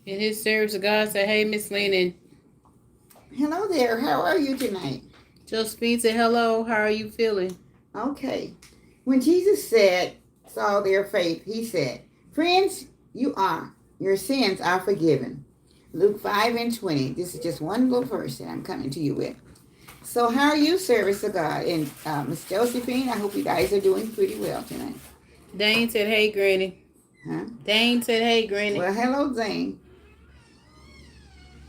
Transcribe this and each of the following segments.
In his service of God, say, hey, Miss Lena. Hello there. How are you tonight? Josephine said, hello. How are you feeling? Okay. When Jesus saw their faith, he said, friends, your sins are forgiven. Luke 5:20. This is just one little verse that I'm coming to you with. So how are you, service of God? And Miss Josephine, I hope you guys are doing pretty well tonight. Dane said, hey, Granny. Huh? Dane said, hey, Granny. Well, hello, Zane.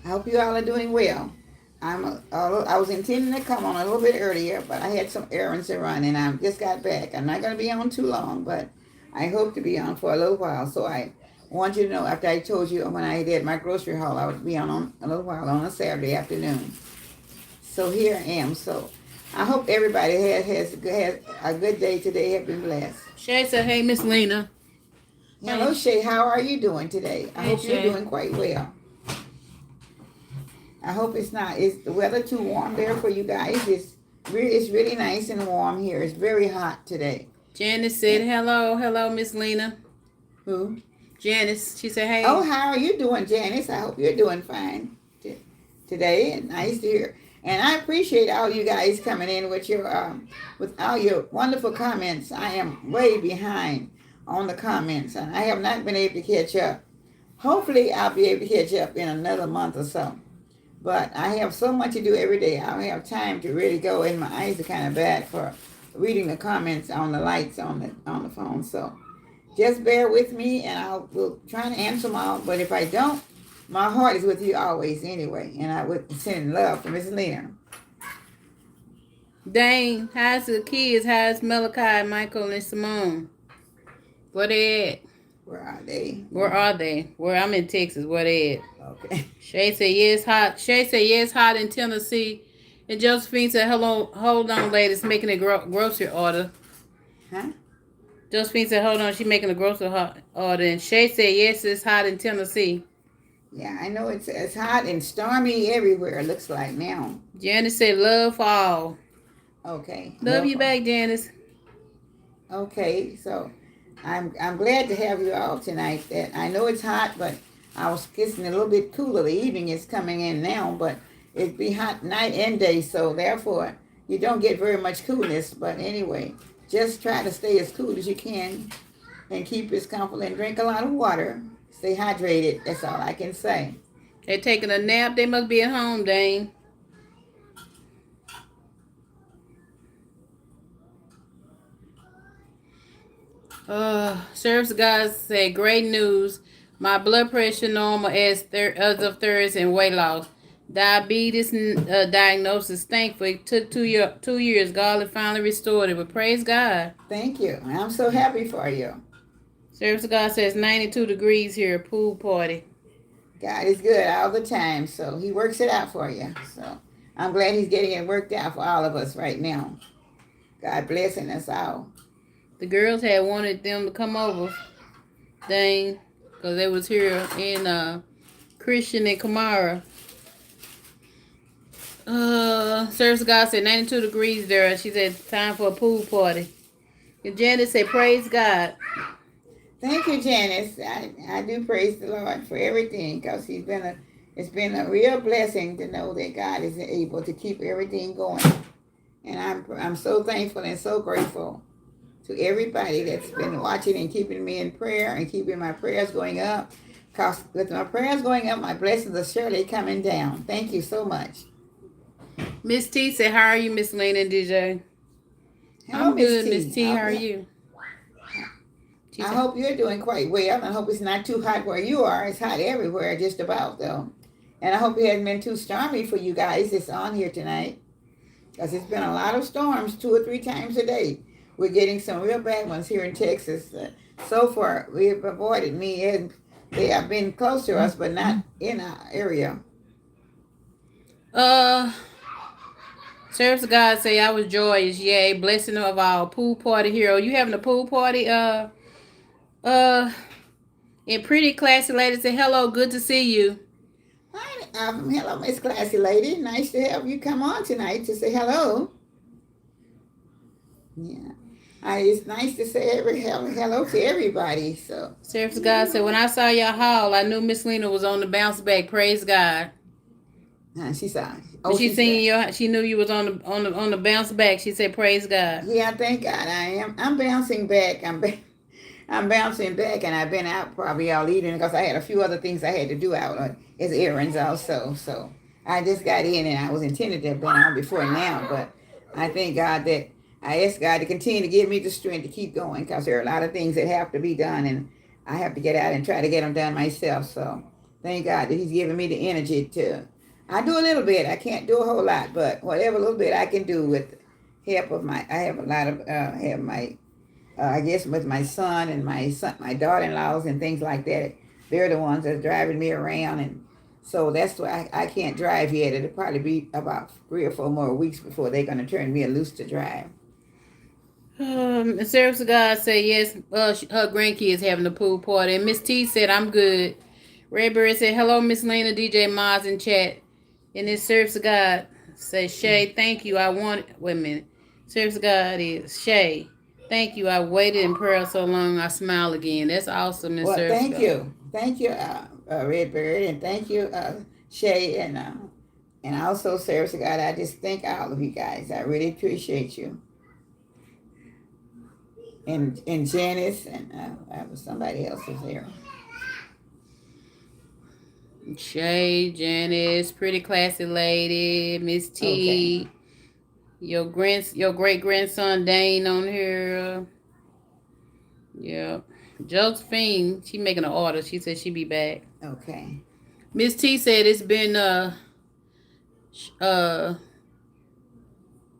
I hope you all are doing well. I was intending to come on a little bit earlier, but I had some errands to run, and I just got back. I'm not going to be on too long, but I hope to be on for a little while. So I want you to know, after I told you when I did my grocery haul, I would be on a little while on a Saturday afternoon. So here I am. So I hope everybody has a good day today. Have been blessed. Shay said, hey, Miss Lena. Hello, Shay. How are you doing today? I hope Shay. You're doing quite well. I hope is the weather too warm there for you guys? It's really nice and warm here. It's very hot today. Janice said, hello, Miss Lena. Who? Janice. She said, hey. Oh, how are you doing, Janice? I hope you're doing fine today. And nice to hear. And I appreciate all you guys coming in with all your wonderful comments. I am way behind on the comments, and I have not been able to catch up. Hopefully, I'll be able to catch up in another month or so. But I have so much to do every day. I don't have time to really go, and my eyes are kind of bad for reading the comments on the lights on the phone. So just bear with me, and we'll try to answer them all. But if I don't, my heart is with you always anyway. And I would send love from Miss Lena. Dang, how's the kids? How's Malachi, Michael, and Simone? Where they at? Where are they? Where I'm in Texas. Where they at? Okay. Shay said, yes, hot. Shay said, yes, hot in Tennessee. And Josephine said, hello, hold on, ladies, making a grocery order. Huh? Josephine said, hold on, she's making a grocery order. And Shay said, yes, it's hot in Tennessee. Yeah, I know it's hot and stormy everywhere, it looks like now. Janice said, love for all. Okay. Love you back, Janice. Okay, so I'm glad to have you all tonight. That I know it's hot, but I was getting a little bit cooler. The evening is coming in now, but it'd be hot night and day, so therefore you don't get very much coolness. But anyway, just try to stay as cool as you can and keep as comfortable and drink a lot of water. Stay hydrated. That's all I can say. They taking a nap. They must be at home, Dane. Service guys say, great news. My blood pressure normal as of Thursday and weight loss. Diabetes diagnosis. Thankful it took 2 years. God finally restored it. But praise God. Thank you. I'm so happy for you. Service God says 92 degrees here. Pool party. God is good all the time, so He works it out for you. So I'm glad He's getting it worked out for all of us right now. God blessing us all. The girls had wanted them to come over, dang, because they was here in Christian and Kamara. Service God said 92 degrees there. She said time for a pool party. And Janice said praise God. Thank you, Janice. I do praise the Lord for everything, because it's been a real blessing to know that God is able to keep everything going. And I'm so thankful and so grateful to everybody that's been watching and keeping me in prayer and keeping my prayers going up. Because with my prayers going up, my blessings are surely coming down. Thank you so much. Miss T said, how are you, Miss Lena and DJ? Hello, I'm good, Miss T. How are you? I hope you're doing quite well. I hope it's not too hot where you are. It's hot everywhere, just about, though. And I hope it hasn't been too stormy for you guys that's on here tonight. Because it's been a lot of storms 2 or 3 times a day. We're getting some real bad ones here in Texas. So far, we have avoided me, and they have been close to us, but not in our area. Uh, Service of God say I was joyous. Yay, blessing of our pool party hero. You having a pool party? And pretty classy lady say hello. Good to see you. Hi, hello, Miss Classy Lady. Nice to have you come on tonight to say hello. Yeah. It's nice to say hello to everybody. So, Service of God said, when I saw your haul, I knew Miss Lena was on the bounce back. Praise God. She saw. Oh, she seen your. She knew you was on the bounce back. She said, "Praise God." Yeah, thank God I am. I'm bouncing back. I'm bouncing back, and I've been out probably all evening because I had a few other things I had to do out as errands also. So I just got in, and I was intended to have been on before now, but I thank God that I ask God to continue to give me the strength to keep going because there are a lot of things that have to be done, and I have to get out and try to get them done myself. So thank God that He's giving me the energy to. I do a little bit. I can't do a whole lot, but whatever little bit I can do with help of my. I have a lot of have my. I guess with my son and my daughter-in-laws and things like that. They're the ones that's driving me around, and so that's why I can't drive yet. It'll probably be about 3 or 4 more weeks before they're going to turn me loose to drive. Service of God said yes. Her grandkids having a pool party, and Miss T said I'm good. Redbird said hello, Miss Lena, DJ Maz in chat, and this Service of God say Shay, thank you. I want. Wait a minute. Service of God is Shay. Thank you. I waited in prayer so long. I smile again. That's awesome, Miss Well, Service. thank you, Redbird, and thank you, Shay, and also Service of God. I just thank all of you guys. I really appreciate you. And Janice and somebody else was there. Shay, Janice, pretty classy lady, Miss T, okay. Your great grandson Dane on here. Yeah, Josephine, she making an order. She said she be back. Okay. Miss T said it's been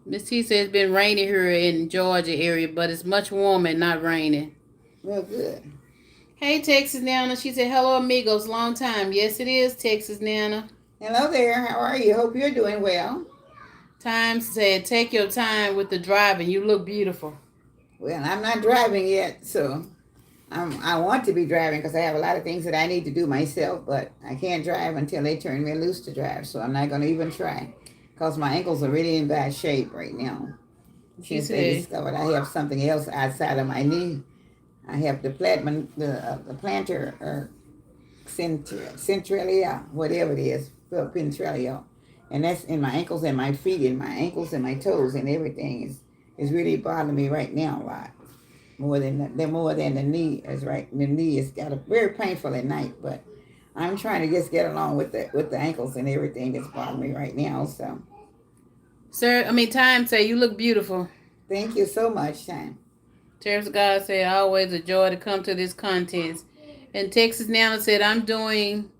Miss T said it's been raining here in Georgia area, but it's much warmer and not raining. Well, good. Hey, Texas Nana. She said, hello, amigos. Long time. Yes, it is, Texas Nana. Hello there. How are you? Hope you're doing well. Time said, take your time with the driving. You look beautiful. Well, I'm not driving yet, so I want to be driving because I have a lot of things that I need to do myself, but I can't drive until they turn me loose to drive, so I'm not going to even try because my ankles are really in bad shape right now. Since they discovered I have something else outside of my knee. I have the plantar or centralia, whatever it is, ventralia, and that's in my ankles and my feet and my ankles and my toes and everything is really bothering me right now a lot. More than the knee is right. The knee is got a very painful at night, but I'm trying to just get along with the ankles and everything that's bothering me right now. So, Time say you look beautiful. Thank you so much, Time. Terrence God said, always a joy to come to this content. And Texas Nana said, I'm doing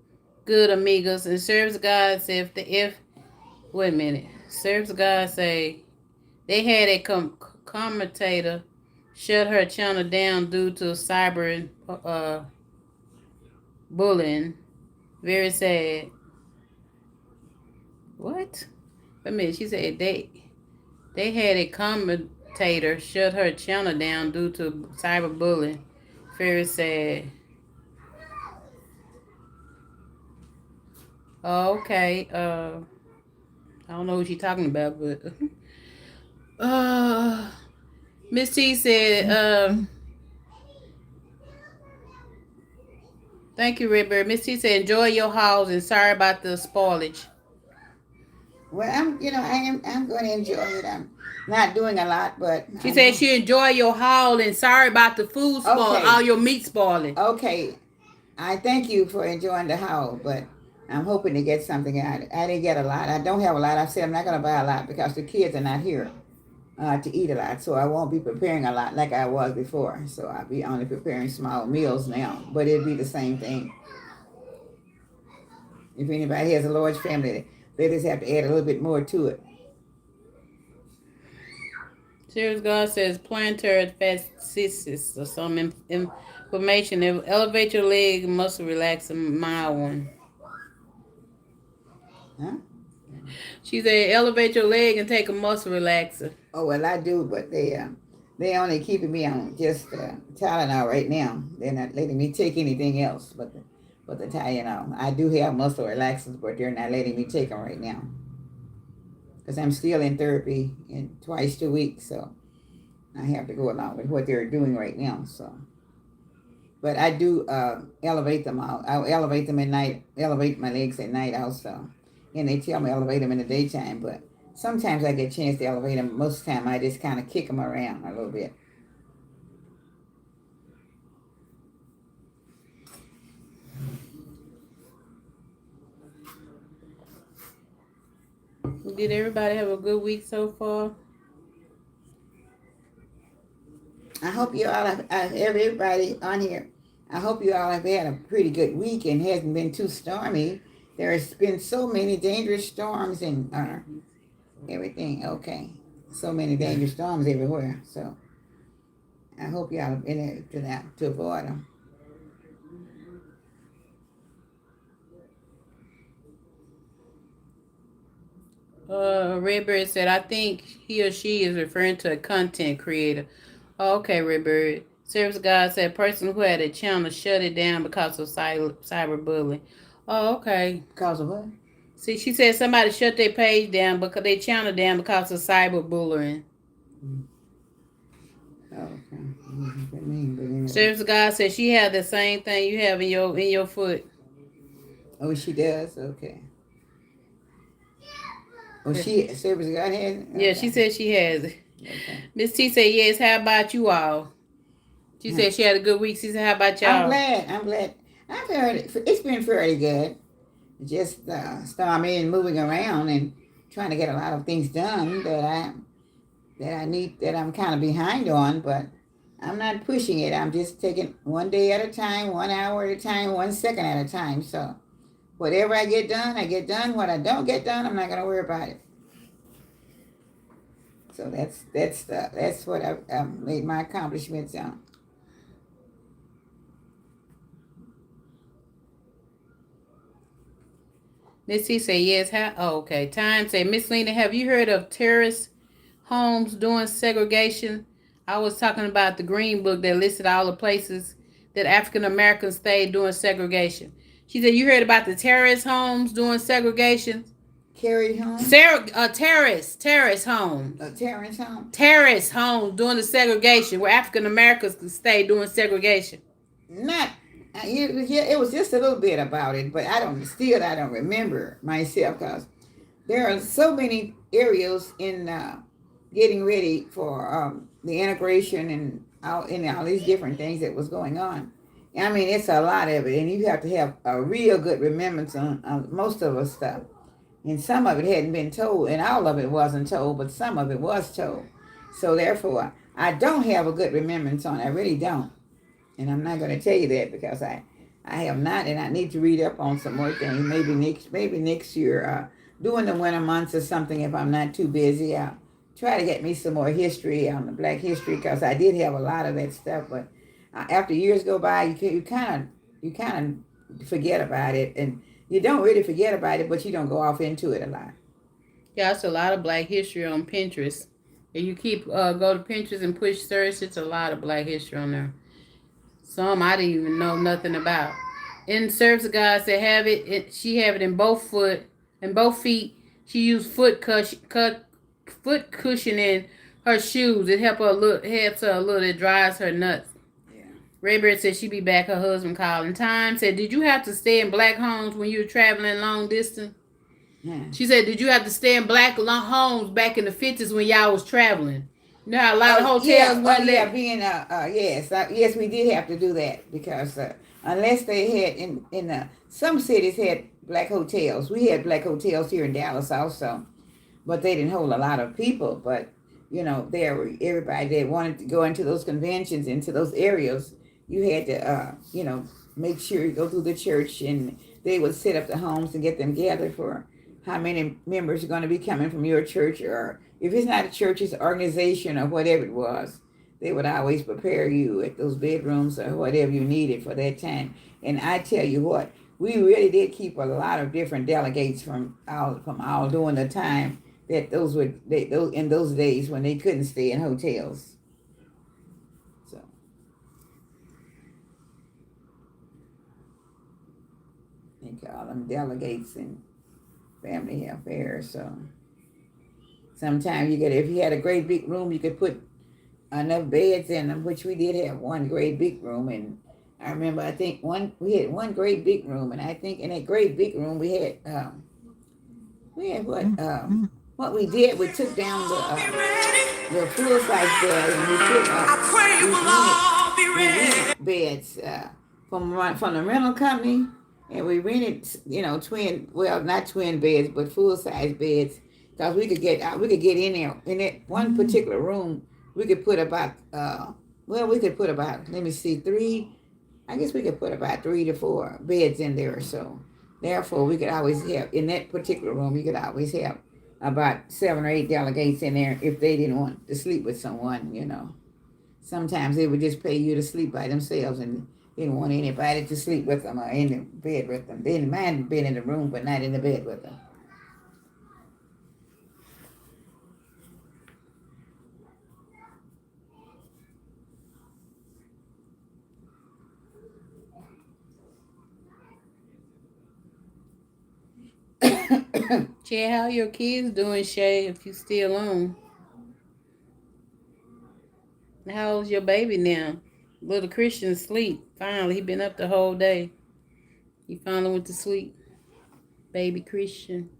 good, amigos. And Service God said, wait a minute. Service God say, they had a commentator shut her channel down due to cyber bullying. Very sad. What? Wait a minute. She said they had a commentator shut her channel down due to cyberbullying. Very sad. Okay. I don't know what she's talking about, but Miss T said, thank you, Redbird. Miss T said, enjoy your house and sorry about the spoilage. Well, I'm going to enjoy it. I'm not doing a lot, but she said she enjoy your haul and sorry about the food spoil, all your meat spoiling. Okay, I thank you for enjoying the haul, but I'm hoping to get something out. I didn't get a lot. I don't have a lot. I said I'm not going to buy a lot because the kids are not here. to eat a lot, so I won't be preparing a lot like I was before. So I'll be only preparing small meals now, but it'll be the same thing. If anybody has a large family, they just have to add a little bit more to it. Serious God says plantar fasciitis or some information. Elevate your leg, muscle relax, a mild one. Huh? She said elevate your leg and take a muscle relaxer. Oh well, I do, but they only keeping me on just Tylenol right now. They're not letting me take anything else but the Tylenol. I do have muscle relaxers, but they're not letting me take them right now because I'm still in therapy in twice a week, so I have to go along with what they're doing right now. So, but I do elevate them out. I'll elevate them at night. Elevate my legs at night also, and they tell me elevate them in the daytime, but sometimes I get a chance to elevate them. Most of the time, I just kind of kick them around a little bit. Did everybody have a good week so far? I hope you all have everybody on here. I hope you all have had a pretty good week and hasn't been too stormy. There's been so many dangerous storms and everything. Okay, so many dangerous storms everywhere. So I hope y'all have been able to avoid them. Redbird said, I think he or she is referring to a content creator. Oh, okay, Redbird. Service God said, person who had a channel shut it down because of cyberbullying. Oh, okay. Because of what? See, she said somebody shut their page down because they channel down because of cyberbullying. Oh, okay. What that mean? But anyway. Service God said she had the same thing you have in your foot. Oh, she does? Okay. Oh, she Service God has it? Yeah, she said she has it. Okay. Miss T said, yes, how about you all? She said she had a good week. She said, how about y'all? I'm glad. I've heard it's been fairly good. Just stormy and moving around and trying to get a lot of things done that I'm kind of behind on, but I'm not pushing it. I'm just taking one day at a time, 1 hour at a time, 1 second at a time. So whatever I get done, I get done. What I don't get done, I'm not going to worry about it. So that's what I've made my accomplishments on. Miss T say yes. Okay. Time say, Miss Lena, have you heard of terrace homes doing segregation? I was talking about the green book that listed all the places that African Americans stayed doing segregation. She said, you heard about the terrace homes doing segregation? Carried home? Terrace home. Terrace home? Terrace home doing the segregation where African Americans could stay doing segregation. Not. It was just a little bit about it, but I don't remember myself because there are so many areas in getting ready for the integration and all these different things that was going on. I mean, it's a lot of it, and you have to have a real good remembrance on most of the stuff. And some of it hadn't been told, and all of it wasn't told, but some of it was told. So therefore, I don't have a good remembrance on it. I really don't. And I'm not going to tell you that because I have not, and I need to read up on some more things. Maybe next year, during the winter months or something, if I'm not too busy, I'll try to get me some more history on the Black history because I did have a lot of that stuff. But after years go by, you kind of forget about it, and you don't really forget about it, but you don't go off into it a lot. Yeah, it's a lot of Black history on Pinterest. If you keep go to Pinterest and push search, it's a lot of Black history on there. Some I didn't even know nothing about. In Service of God said she have it in both feet. She used foot cushion in her shoes. It helps her a little. It dries her nuts. Yeah. Rayberry said she be back. Her husband calling. Time said, did you have to stay in Black homes when you were traveling long distance? Yeah. She said, did you have to stay in Black homes back in the 50s when y'all was traveling? You know how a lot of hotels yes, we did have to do that because unless they had in some cities had Black hotels. We had Black hotels here in Dallas also, but they didn't hold a lot of people. But there were everybody that wanted to go into those conventions, into those areas, you had to, make sure you go through the church, and they would set up the homes and get them gathered for how many members are going to be coming from your church, or if it's not a church, it's an organization or whatever it was. They would always prepare you at those bedrooms or whatever you needed for that time. And I tell you what, we really did keep a lot of different delegates from all during the time that those in those days when they couldn't stay in hotels. So they call them delegates in family affairs. So sometimes if you had a great big room, you could put enough beds in them, which we did have one great big room. And I remember, I think we had one great big room, and I think in that great big room we had what we did, we took down the full size bed, and we rented beds from the rental company, and we rented not twin beds, but full size beds, because we could get in there in that one particular room. We could put about let me see, we could put about 3 to 4 beds in there or so. Therefore, we could always have, in that particular room, you could always have about 7 or 8 delegates in there if they didn't want to sleep with someone. Sometimes they would just pay you to sleep by themselves and didn't want anybody to sleep with them or in the bed with them. They didn't mind being in the room, but not in the bed with them. Shay, how your kids doing, Shay, if you still on? How old's your baby now? Little Christian asleep. Finally, he been up the whole day. He finally went to sleep. Baby Christian.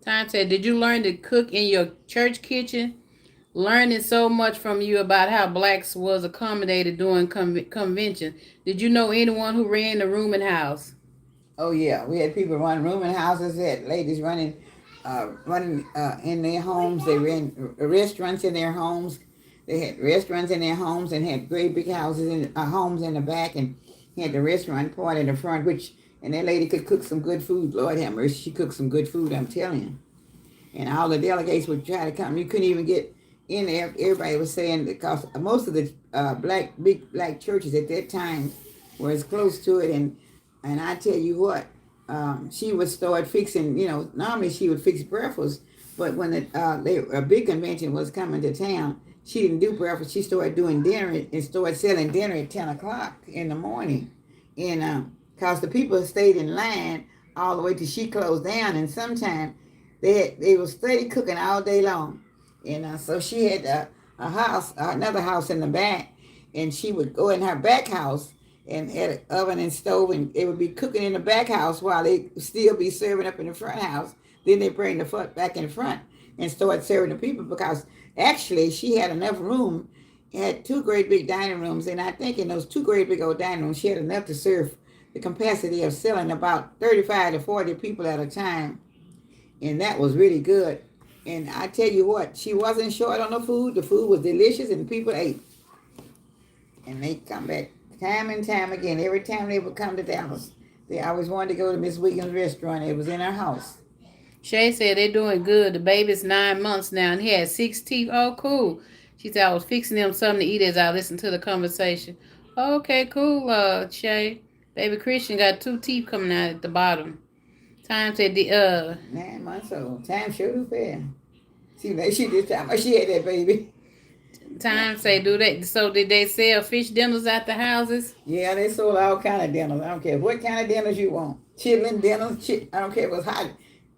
Time said, did you learn to cook in your church kitchen? Learning so much from you about how blacks was accommodated during convention. Did you know anyone who ran the rooming house? Oh yeah, we had people run rooming houses. We had ladies running in their homes. They ran restaurants in their homes. They had restaurants in their homes and had great big houses in homes in the back, and had the restaurant part in the front. And that lady could cook some good food. Lord have mercy, she cooked some good food, I'm telling you. And all the delegates would try to come. You couldn't even get in there. Everybody was saying, because most of the big black churches at that time were as close to it, and I tell you what, she would start fixing. Normally she would fix breakfast, but when a big convention was coming to town, she didn't do breakfast. She started doing dinner and started selling dinner at 10 o'clock in the morning, and because the people stayed in line all the way till she closed down, and sometimes they was steady cooking all day long. And so she had another house in the back, and she would go in her back house and had an oven and stove, and they would be cooking in the back house while they still be serving up in the front house. Then they bring the foot back in front and start serving the people, because actually she had enough room, had 2 great big dining rooms, and I think in those 2 great big old dining rooms, she had enough to serve the capacity of selling about 35 to 40 people at a time, and that was really good. And I tell you what, she wasn't short on the food. The food was delicious, and people ate. And they come back time and time again. Every time they would come to Dallas, they always wanted to go to Miss Williams' restaurant. It was in her house. Shay said they're doing good. The baby's 9 months now, and he had 6 teeth. Oh, cool. She said I was fixing them something to eat as I listened to the conversation. Okay, cool, Shay. Baby Christian got 2 teeth coming out at the bottom. Time said 9 months old. Time sure do fast. See, like she did time she had that baby. Time say do that. So did they sell fish dinners at the houses? Yeah, they sold all kind of dinners. I don't care what kind of dinners you want. Chitlin dinners. I don't care if it was hot,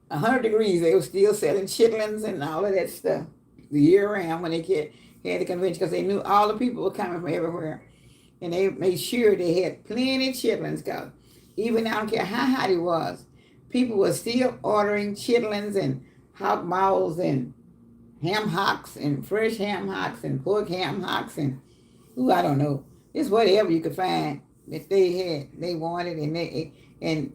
100 degrees. They were still selling chitlins and all of that stuff the year round when they had the convention, because they knew all the people were coming from everywhere, and they made sure they had plenty of chitlins. Cause even I don't care how hot it was, people were still ordering chitlins and hot mouths and ham hocks and fresh ham hocks and pork ham hocks and I don't know. Just whatever you could find that they wanted, and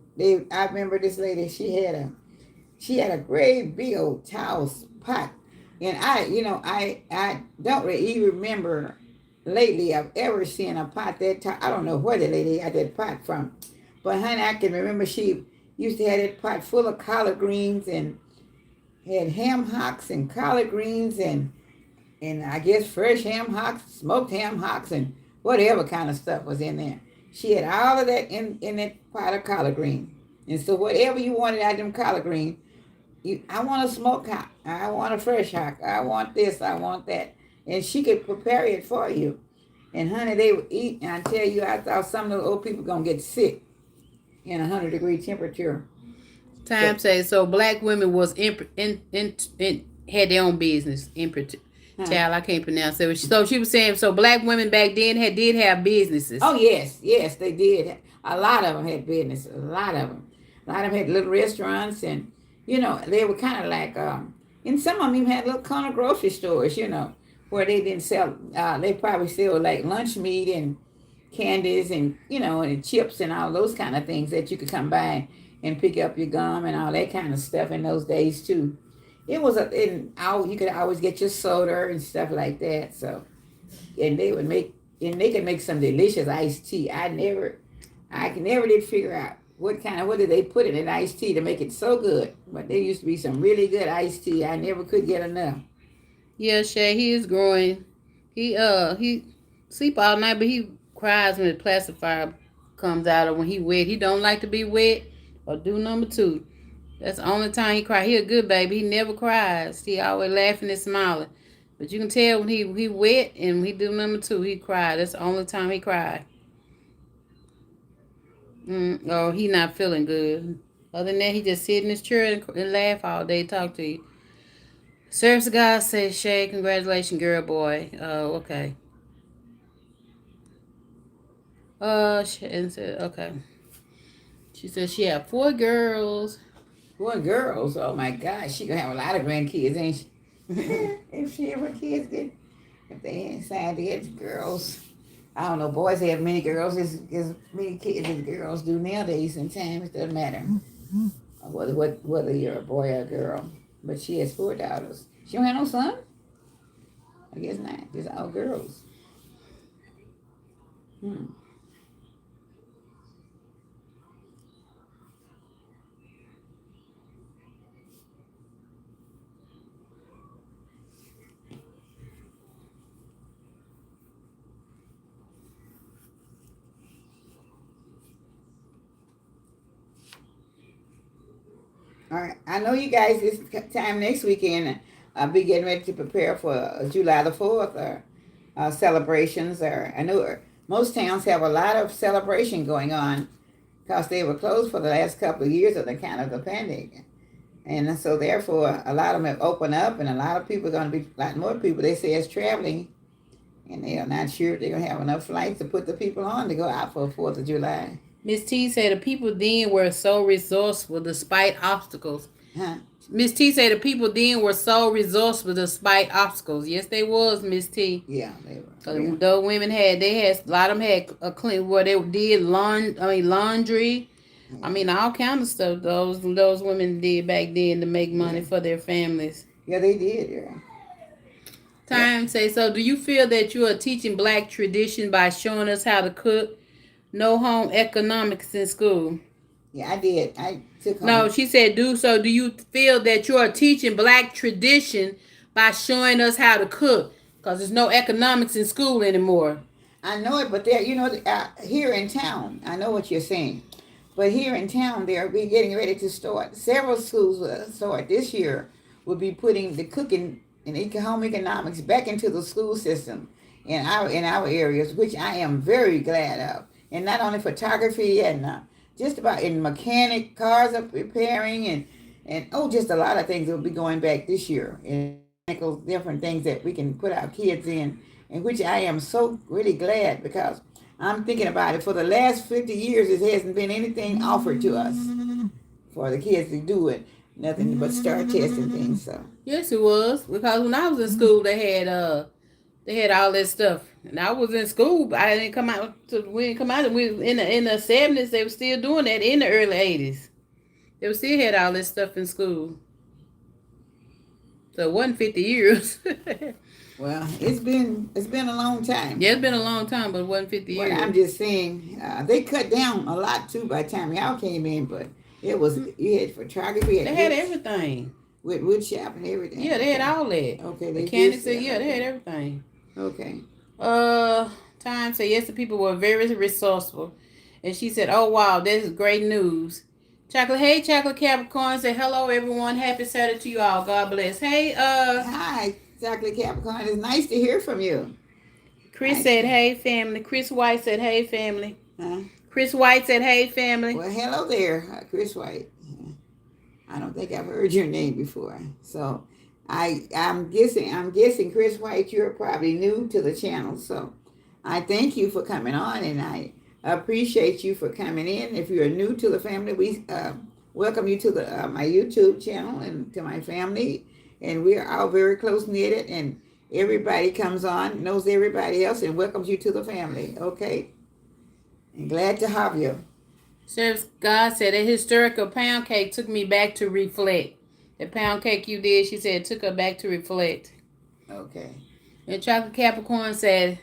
I remember this lady. She had a great big old towel pot, and I don't really even remember lately I've ever seen a pot that tall. I don't know where the lady got that pot from, but honey, I can remember she used to have that pot full of collard greens and had ham hocks and collard greens and I guess fresh ham hocks, smoked ham hocks, and whatever kind of stuff was in there. She had all of that in that pot of collard green. And so whatever you wanted out of them collard greens, I want a smoked hock, I want a fresh hock, I want this, I want that. And she could prepare it for you. And honey, they would eat, and I tell you, I thought some of those old people gonna get sick in 100-degree temperature. Time So, say so. Black women was in had their own business. huh? Child, I can't pronounce it. So she was saying so. Black women back then did have businesses. Oh yes, yes, they did. A lot of them had business. A lot of them. A lot of them had little restaurants, and they were kind of like, and some of them even had little corner grocery stores. Where they didn't sell. They probably sell like lunch meat and candies and and chips and all those kind of things that you could come by and pick up your gum and all that kind of stuff in those days too. It was you could always get your soda and stuff like that. So and they could make some delicious iced tea. I never did figure out what did they put in an iced tea to make it so good. But there used to be some really good iced tea. I never could get enough. Yeah, Shay, he is growing. He sleep all night, but he cries when the pacifier comes out or when he wet. He don't like to be wet or do number two. That's the only time he cry. He a good baby. He never cries. He always laughing and smiling. But you can tell when he wet and when he do number two, he cry. That's the only time he cry. Or he not feeling good. Other than that, he just sit in his chair and laugh all day, talk to you. Service God says, Shay, congratulations, girl, boy. Oh, okay. And said, okay. She said she had 4 girls. Boy, girls, oh my gosh, she gonna have a lot of grandkids, ain't she? If she ever if they decide to get girls. I don't know, boys have many girls as many kids as girls do nowadays. Sometimes it doesn't matter whether you're a boy or a girl. But she has 4 daughters. She don't have no son? I guess not. Just all girls. Hmm. All right. I know you guys this time next weekend. I'll be getting ready to prepare for July the 4th or celebrations. Or I know most towns have a lot of celebration going on because they were closed for the last couple of years of the kind of the pandemic. And so therefore, a lot of them have opened up, and a lot of people are going to be, a lot more people, they say, is traveling, and they are not sure if they're going to have enough flights to put the people on to go out for 4th of July. Miss T said the people then were so resourceful despite obstacles. Huh? Miss T said the people then were so resourceful despite obstacles. Yes, they was, Miss T. Yeah, they were. Yeah. Those women a lot of them had a clean where they did laundry. I mean, all kind of stuff those women did back then to make money for their families. Yeah, they did. Yeah. Time say so. Do you feel that you are teaching Black tradition by showing us how to cook? No home economics in school. Yeah, I did. I took home. No, she said do so. Do you feel that you are teaching Black tradition by showing us how to cook? Because there's no economics in school anymore. I know it, but here in town, I know what you're saying. But here in town, they'll be getting ready to start. Several schools will start this year. Will be putting the cooking and home economics back into the school system in our areas, which I am very glad of. And not only photography and just about in mechanic, cars are repairing and just a lot of things will be going back this year. And different things that we can put our kids in which I am so really glad because I'm thinking about it. For the last 50 years, it hasn't been anything offered to us for the kids to do it. Nothing but star tests and things. So yes, it was because when I was in school, they had They had all that stuff, and I was in school. But I didn't come out. We didn't come out. We in the 70s. They were still doing that in the early 80s. They were still had all this stuff in school. So it wasn't 50 years. Well, it's been a long time. Yeah, it's been a long time, but it wasn't 50 But years. I'm just saying, they cut down a lot too by the time y'all came in. But it was you had photography, They had everything. with wood shop and everything. Yeah, they had all that. Okay, Mechanics, yeah, they had everything. Okay. Time said yes, the people were very resourceful, and she said, "Oh wow, this is great news." Chocolate, hey, Chocolate Capricorn said, "Hello everyone, happy Saturday to you all. God bless." Hey, Hi, Chocolate Capricorn. It's nice to hear from you. Chris said, "Hey family." Chris White said, "Hey family." Huh? Chris White said, "Hey family." Well, hello there, Chris White. I don't think I've heard your name before, so I'm guessing Chris White, you're probably new to the channel. So I thank you for coming on, and I appreciate you for coming in. If you're new to the family, we welcome you to the my YouTube channel and to my family. And we are all very close knitted, and everybody comes on, knows everybody else, and welcomes you to the family. Okay, and glad to have you. Serves God said that historical pound cake took me back to reflect. The pound cake you did, she said, took her back to reflect. Okay. And Chocolate Capricorn said,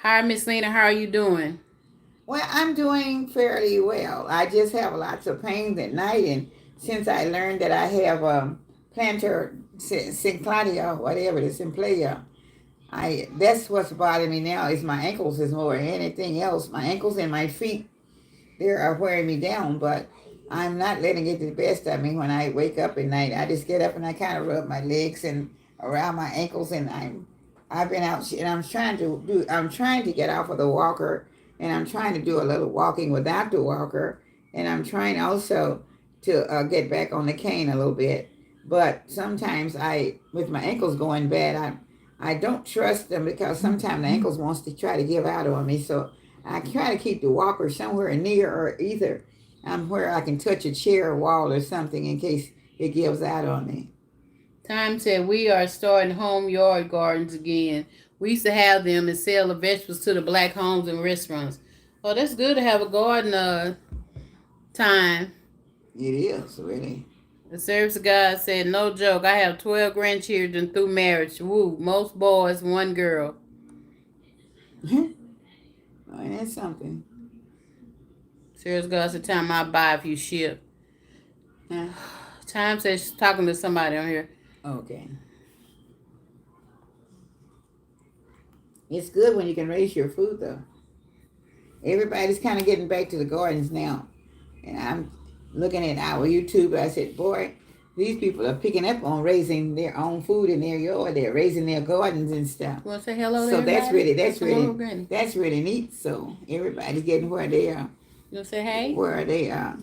"Hi, Miss Lena, how are you doing?" Well, I'm doing fairly well. I just have lots of pains at night, and since I learned that I have plantar syncladia, whatever it is, syncladia, that's what's bothering me now. Is my ankles is more than anything else. My ankles and my feet, they are wearing me down, but I'm not letting it get the best of me. When I wake up at night, I just get up and I kind of rub my legs and around my ankles, and I've been out and I'm trying to get off of the walker, and I'm trying to do a little walking without the walker, and I'm trying also to get back on the cane a little bit. But sometimes with my ankles going bad, I don't trust them, because sometimes the ankles wants to try to give out on me. So I try to keep the walker somewhere near, or either where I can touch a chair or wall or something in case it gives out on me. Time said we are starting home yard gardens again. We used to have them and sell the vegetables to the black homes and restaurants. Oh, that's good to have a garden time. It is, really. The service of God said, "No joke. I have 12 grandchildren through marriage. Woo, most boys, one girl." Oh, and that's something. Service of God said, "Time I buy if you ship." Time says she's talking to somebody on here. Okay. It's good when you can raise your food, though. Everybody's kind of getting back to the gardens now. And I'm looking at our YouTube. I said, boy, these people are picking up on raising their own food in their yard. They're raising their gardens and stuff. You want to say hello to So everybody? that's really neat. So everybody's getting where they are. You want to say hey? Where they are.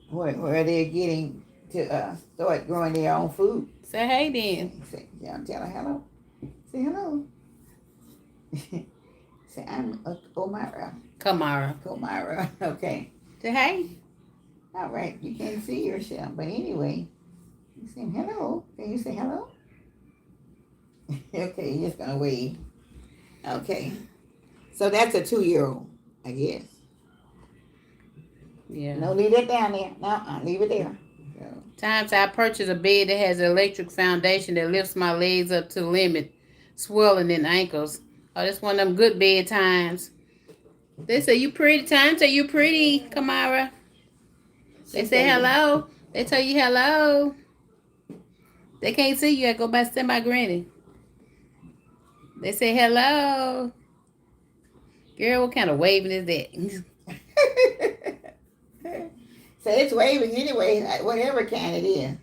Where they're getting to start growing their own food. Say hey then. Tell her hello. Say hello. Say, I'm Omara. Kamara. Okay. Say hey. All right. You can't see yourself, but anyway, you say hello. Can you say hello? Okay, you're just gonna wave. Okay. So that's a 2-year-old, I guess. Yeah. No, leave that down there. No, leave it there. So. Times I purchased a bed that has an electric foundation that lifts my legs up to the limit, swelling in ankles. Oh, that's one of them good bed times. They say you pretty. Time say you pretty, Kamara. They say hello. They tell you hello. They can't see you. I go by stand by granny. They say hello. Girl, what kind of waving is that? So it's waving anyway, whatever kind it is.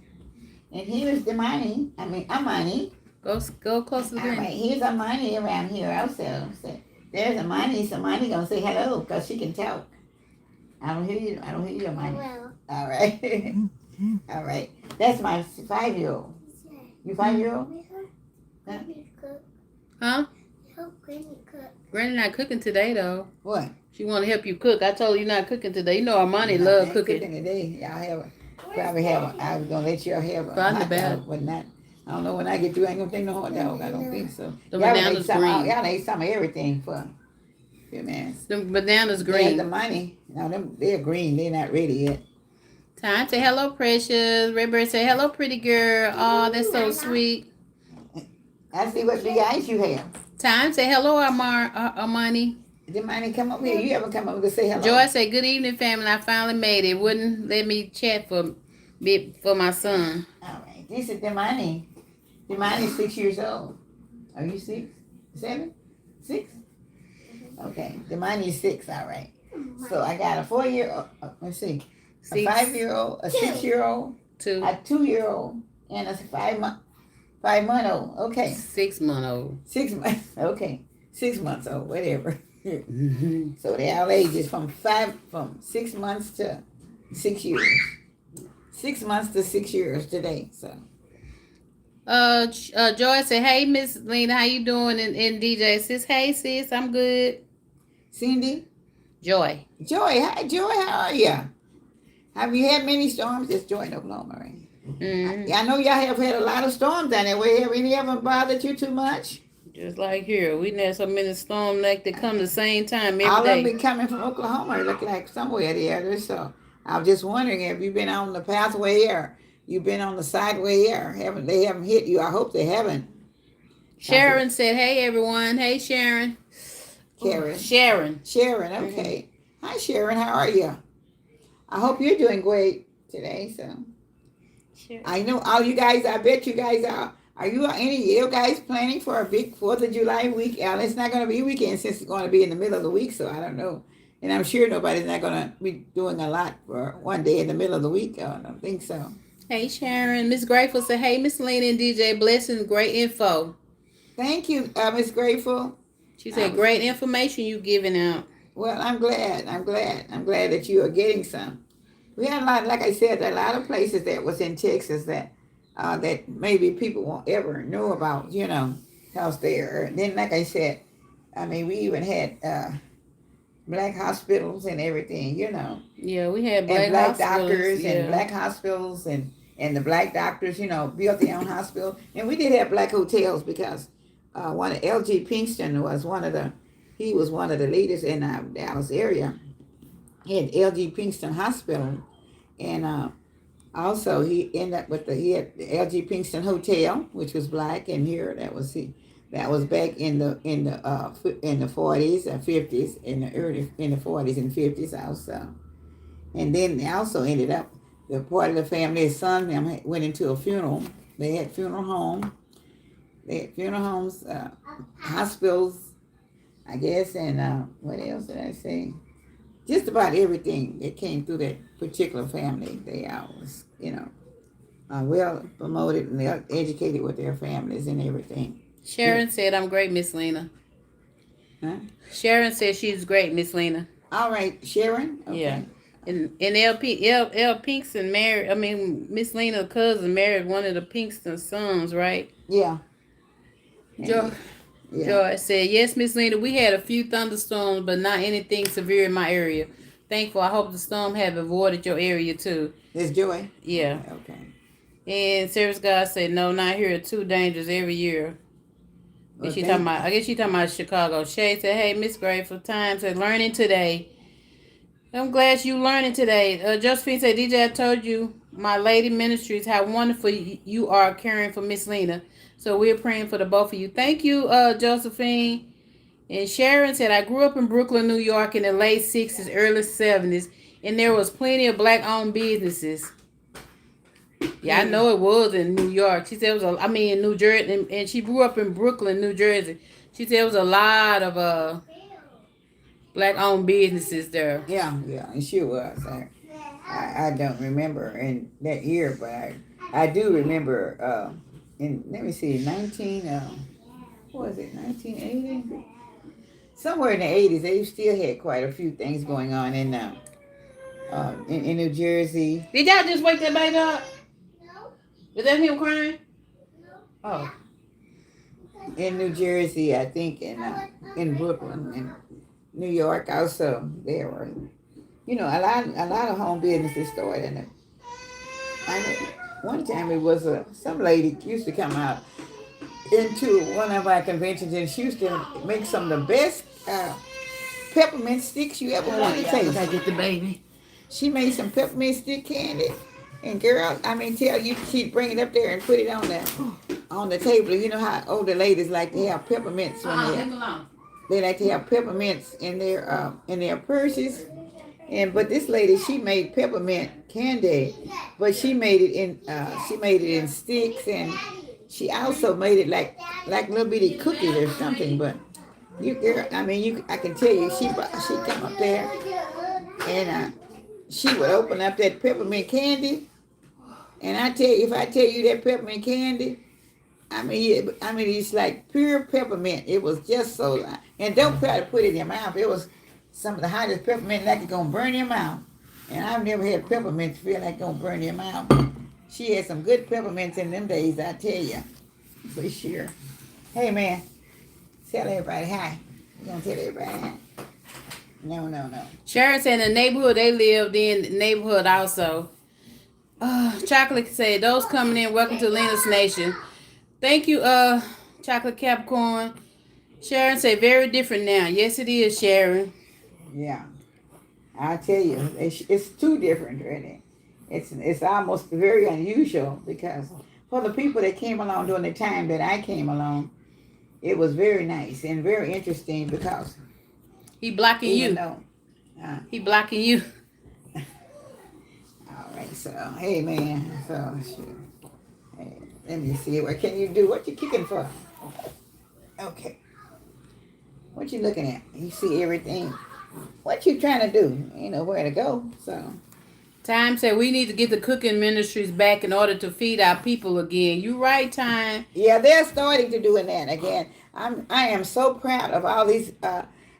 And here's the money. Amani. Go close to the granny. Here's Amani around here also. So there's Amani. So Amani gonna say hello because she can talk. I don't hear you, Amani. Hello. All right. All right. That's my 5-year-old. You 5-year-old? Huh? Help Granny cook. Granny not cooking today though. What? She want to help you cook. I told her you're not cooking today. You know Armani love cooking. Today. Y'all have I was gonna let y'all have a Probably hot bad. dog, but not. I don't know when I get through. I ain't gonna take no hot dog. I don't think so. The Y'all bananas green. Y'all ate some of everything for few minutes. The bananas They had the green. money. No, them they're green. They're not ready yet. Time to hello, precious. Redbird say hello, pretty girl. Oh, that's so sweet. I see what big eyes you have. Time to hello, Armani. The money come up here. You ever come up to say hello? Joy say good evening, family. I finally made it. Wouldn't let me chat for my son. All right. This is the money. The money's 6 years old. Are you 6? 7? 6? Okay. The money's 6. All right. So I got a 4-year-old. Let's see. A 5-year-old, a 6-year-old, 2, a 2-year-old, and a 5-month-old. Okay. 6-month-old. 6 months. Okay. 6 months old. Whatever. So they all ages from 6 months to 6 years. 6 months to 6 years today. So. Joy said, "Hey, Miss Lena, how you doing?" And DJ says, "Hey, sis, I'm good." Cindy. Joy. Joy. Hi, Joy. How are you? Have you had many storms? It's Joy in Oklahoma, right? Mm-hmm. I know y'all have had a lot of storms down there. Have any of them bothered you too much? Just like here, we had so many storms like they come the same time every All of them day. be coming from Oklahoma. It look like somewhere there. So I was just wondering if you've been on the pathway or you've been on the sideway or they haven't hit you. I hope they haven't. Sharon said, "Hey, everyone. Hey, Sharon." Karen. Sharon. Sharon. Okay. Mm-hmm. Hi, Sharon. How are you? I hope you're doing great today. So sure. I know all you guys. I bet you guys are. Are you any of you guys planning for a big 4th of July week? It's not going to be a weekend since it's going to be in the middle of the week, so I don't know. And I'm sure nobody's not going to be doing a lot for one day in the middle of the week. I don't think so. Hey, Sharon. Miss Grateful said, "Hey, Miss Lena and DJ, blessings, great info." Thank you, Miss Grateful. She said, "Great information you giving out." Well, I'm glad. I'm glad that you are getting some. We had a lot, like I said, a lot of places that was in Texas that maybe people won't ever know about, because they're. And then, like I said, I mean, we even had black hospitals and everything, Yeah, we had black doctors and black hospitals and the black doctors, built their own hospital. And we did have black hotels because one of L.G. Pinkston was one of the leaders in the Dallas area. He had L.G. Pinkston Hospital, and also he ended up with he had the L.G. Pinkston Hotel, which was black, and here that was back in the 40s and 50s, in the 40s and 50s also. And then they also ended up, the part of the family, his son went into a funeral. They had funeral homes, hospitals, I guess, and what else did I say? Just about everything that came through that particular family. They always, well promoted and they're educated with their families and everything. Sharon said, "I'm great, Miss Lena." Huh? Sharon said she's great, Miss Lena. All right, Sharon. Okay. Yeah. And L Pinkston married. I mean, Miss Lena's cousin married one of the Pinkston sons, right? Yeah. Joy said, "Yes, Miss Lena, we had a few thunderstorms, but not anything severe in my area. Thankful. I hope the storm have avoided your area too." There's Joy. Yeah. Okay. And Service God said, "No, not here. Too dangerous every year." Well, I guess she talking about Chicago. Shay said, "Hey, Miss Grateful, time said learning today. I'm glad you learning today." Josephine said, "DJ, I told you my lady ministries how wonderful you are caring for Miss Lena. So we're praying for the both of you." Thank you, Josephine. And Sharon said, "I grew up in Brooklyn, New York in the late 60s, early 70s, and there was plenty of black-owned businesses." Yeah, I know it was in New York. She said it was in New Jersey, and she grew up in Brooklyn, New Jersey. She said it was a lot of black-owned businesses there. Yeah, and she was. I don't remember in that year, but I do remember let me see, 1980? Somewhere in the 80s, they still had quite a few things going on in New Jersey. Did y'all just wake that baby up? No. Is that him crying? No. Oh. In New Jersey, I think, in Brooklyn, and New York also, there were, a lot of home businesses started in it. one time it was some lady used to come out into one of our conventions, and she used to make some of the best peppermint sticks you ever want to taste. I get the baby. She made some peppermint stick candy, and girl, I mean, tell you, she'd bring it up there and put it on the table. You know how older ladies like to have peppermints when they like to have peppermints in their purses. But this lady, she made peppermint candy, but she made it in sticks, and she also made it like little bitty cookies or something. But you girl, I mean, I can tell you, she come up there, and she would open up that peppermint candy, and if I tell you that peppermint candy, I mean, it's like pure peppermint. It was just so, and don't try to put it in your mouth. It was some of the hottest peppermint like it's gonna burn your mouth. And I've never had peppermint feel like gonna burn your mouth. She had some good peppermints in them days, I tell you, for sure. Hey man, tell everybody hi. You gonna tell everybody hi? No. Sharon said in the neighborhood they lived in, the neighborhood also. Chocolate said, those coming in, welcome to Lena's Nation. Thank you, Chocolate Capricorn. Sharon said, very different now. Yes, it is, Sharon. Yeah, I tell you, it's too different, really. It's almost very unusual because for the people that came along during the time that I came along, it was very nice and very interesting because he blocking you. He blocking you. All right, so hey man, so hey, let me see. What can you do? What you kicking for? Okay. What you looking at? You see everything. What you trying to do? You know where to go. So Time said we need to get the cooking ministries back in order to feed our people again. You right, Time. yeah, they're starting to doing that again. I am so proud of all these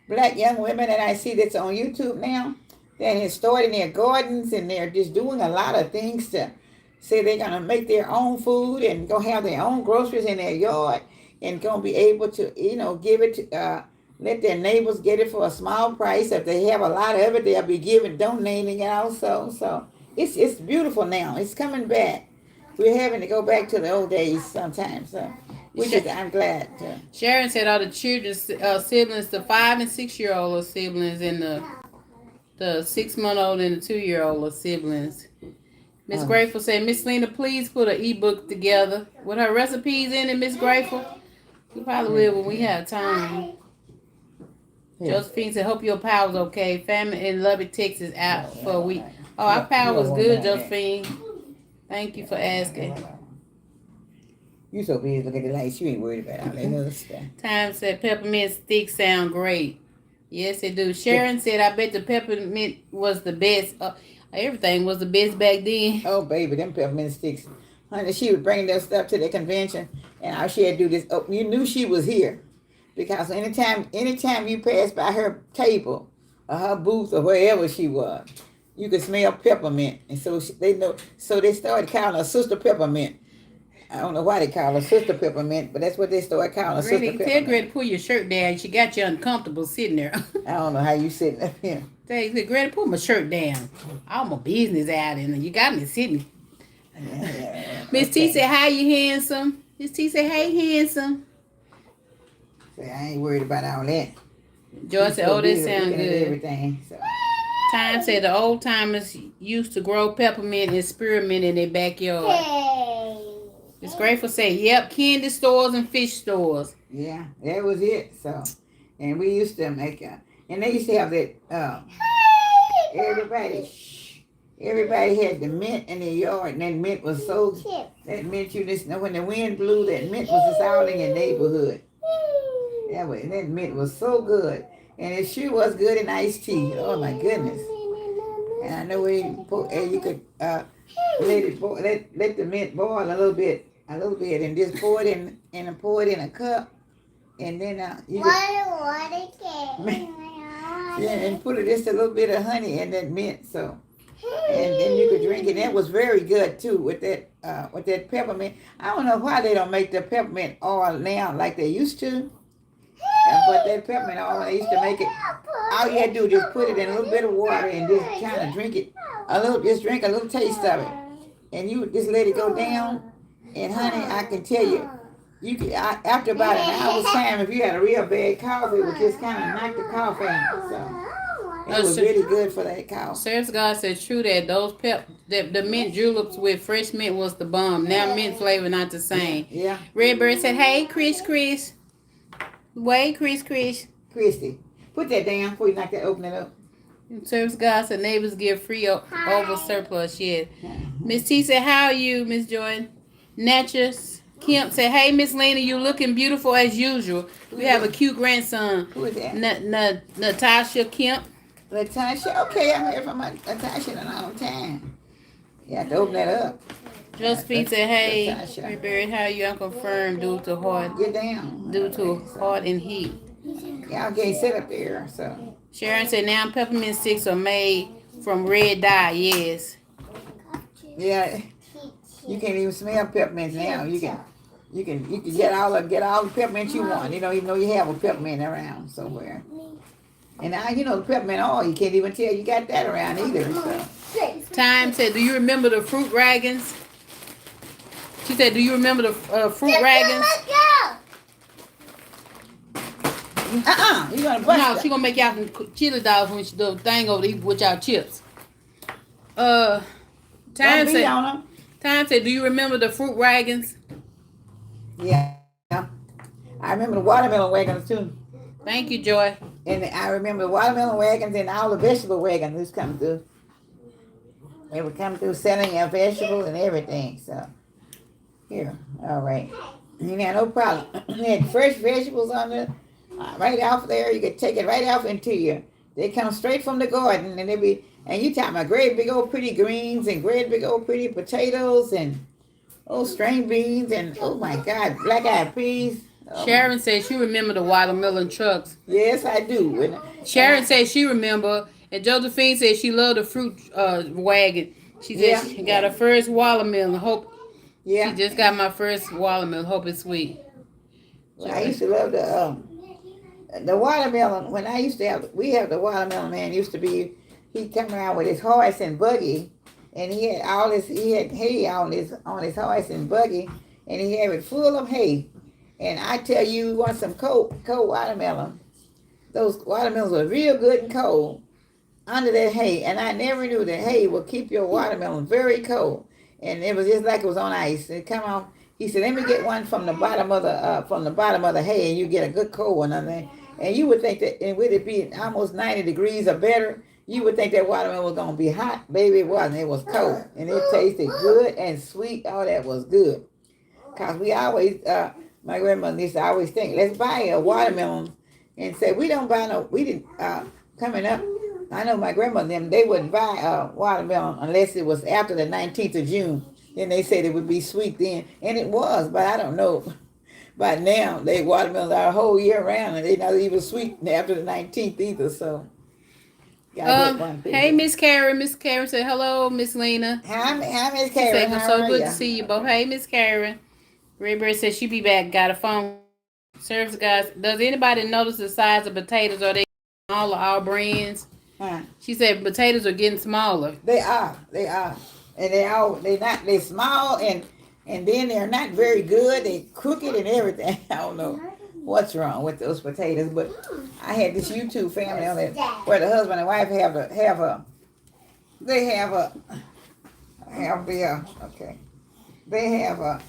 black young women that I see that's on YouTube now. That is starting their gardens, and they're just doing a lot of things to say they're gonna make their own food and go have their own groceries in their yard and gonna be able to, give it to let their neighbors get it for a small price. If they have a lot of it, they'll be donating it also. So it's beautiful now. It's coming back. We're having to go back to the old days sometimes. So I'm glad. Sharon said all the children, siblings, the 5 and 6 year old are siblings, and the 6-month-old and the 2-year-old are siblings. Miss Grateful said, Miss Lena, please put an ebook together with her recipes in it, Miss Grateful. We probably will when we have time. Yeah. Josephine said, hope your power's okay. Family in Lubbock, Texas out for a week. Oh, our power was good, Josephine. Thank you for asking. You so busy looking at the lights, you ain't worried about all that other stuff. Time said peppermint sticks sound great. Yes, they do. Sharon said, I bet the peppermint was the best. Everything was the best back then. Oh, baby, them peppermint sticks. Honey, she would bring that stuff to the convention, and all she had to do this. Oh, you knew she was here. Because anytime you passed by her table or her booth or wherever she was, you could smell peppermint. And so they started calling her Sister Peppermint. I don't know why they call her Sister Peppermint, but that's what they started calling her, Sister Peppermint. Tell Greta to pull your shirt down. She got you uncomfortable sitting there. I don't know how you sitting up here. Say, Greta, pull my shirt down. All my business out, and you got me sitting. Miss T said, hi, you handsome. Miss T said, hey, handsome. I ain't worried about all that. George said, oh, that sounds good. Everything. So. Time said the old timers used to grow peppermint and spearmint in their backyard. Miss Grateful said, yep, candy stores and fish stores. Yeah, that was it. So, and we used to make and they used to have that, everybody had the mint in their yard, and that mint was that mint you just know when the wind blew, that mint was just all in your neighborhood. That mint was so good. And it sure was good in iced tea. Oh my goodness. And I know you could let the mint boil a little bit, and just pour it in a cup. And then you and put just a little bit of honey in that mint. So and then you could drink it. That was very good too with that peppermint. I don't know why they don't make the peppermint oil now like they used to. But that peppermint oil, they used to make it, all you had to do is just put it in a little bit of water and just kind of drink it just drink a little taste of it. and you just let it go down. And honey, I can tell you, after about an hour's time, if you had a real bad cough, it would just kind of knock the cough out. So it was really good for that cough. Sarah's God said true that those the mint juleps with fresh mint was the bomb. Now mint flavor not the same. Yeah. Redbird said, "Hey, Chris. Wait, Chris. Christy, put that down before you knock that. Open it up. Service God said neighbors give free over surplus. Yeah. Miss T said, "How are you, Miss Jordan?" Natchez Kemp said, "Hey, Miss Lena, you looking beautiful as usual. We have a cute grandson." Who is that? Natasha Kemp. Latasha. Okay, I'm here for my Latasha in a long time. You have to open that up. Josephine said, "Hey, Latasha. Redbird, how are you? Unconfirmed due to heart Get down. heart and heat." Y'all can't sit up there, so. Sharon said, "Now peppermint sticks are made from red dye." Yes. Yeah, you can't even smell peppermints now. You can get all the peppermint you want. You don't even know you have a peppermint around somewhere. And now the peppermint oil. You can't even tell you got that around either. So. Time said, "Do you remember the fruit dragons?" She said, "Do you remember the fruit dragons?" You gonna bust No, it. she gonna make y'all some chili dogs when she do the thing over there with y'all chips. Time Don't be said, on them. Time said, "Do you remember the fruit wagons?" Yeah. I remember the watermelon wagons too. Thank you, Joy. And I remember the watermelon wagons and all the vegetable wagons who's come through. They would come through selling your vegetables and everything. So, here. All right. You had no problem. You had fresh vegetables on there. Right off there. You could take it right off into you. They come straight from the garden. And you talking about great big old pretty greens and great big old pretty potatoes and string beans and, oh my God, black-eyed peas. Oh. Sharon said she remember the watermelon trucks. Yes, I do. Sharon said she remember, and Josephine said she loved the fruit wagon. She said she got her first watermelon. Hope she just got my first watermelon. Hope it's sweet. Well, I used to love the watermelon. When we have the watermelon man used to be, he'd come around with his horse and buggy, and he had hay on his horse and buggy, and he had it full of hay. And I tell you want some cold watermelon. Those watermelons were real good and cold under that hay. And I never knew that hay would keep your watermelon very cold. And it was just like it was on ice. It come off. He said, "Let me get one from the bottom of the hay, and you get a good cold one on there." And you would think that, and would it be almost 90 degrees or better, you would think that watermelon was gonna be hot. Baby, it wasn't. It was cold, and it tasted good and sweet. All that was good. Cause we always. My grandmother used to always think, let's buy a watermelon, and say we didn't coming up. I know my grandmother they wouldn't buy a watermelon unless it was after the 19th of June. Then they said it would be sweet then, and it was, but I don't know. But now they watermelons are a whole year round, and they're not even sweet after the 19th either. So. Hey, Miss Karen. Miss Karen said hello, Miss Lena. Hi, Miss Karen. It's so good to see you both. Hey, Miss Karen. Redbird says she be back. Got a phone. Service guys. Does anybody notice the size of potatoes? Are they smaller? All brands. She said potatoes are getting smaller. They are, and they're small and then they're not very good. They crooked and everything. I don't know what's wrong with those potatoes, but I had this YouTube family on there where the husband and wife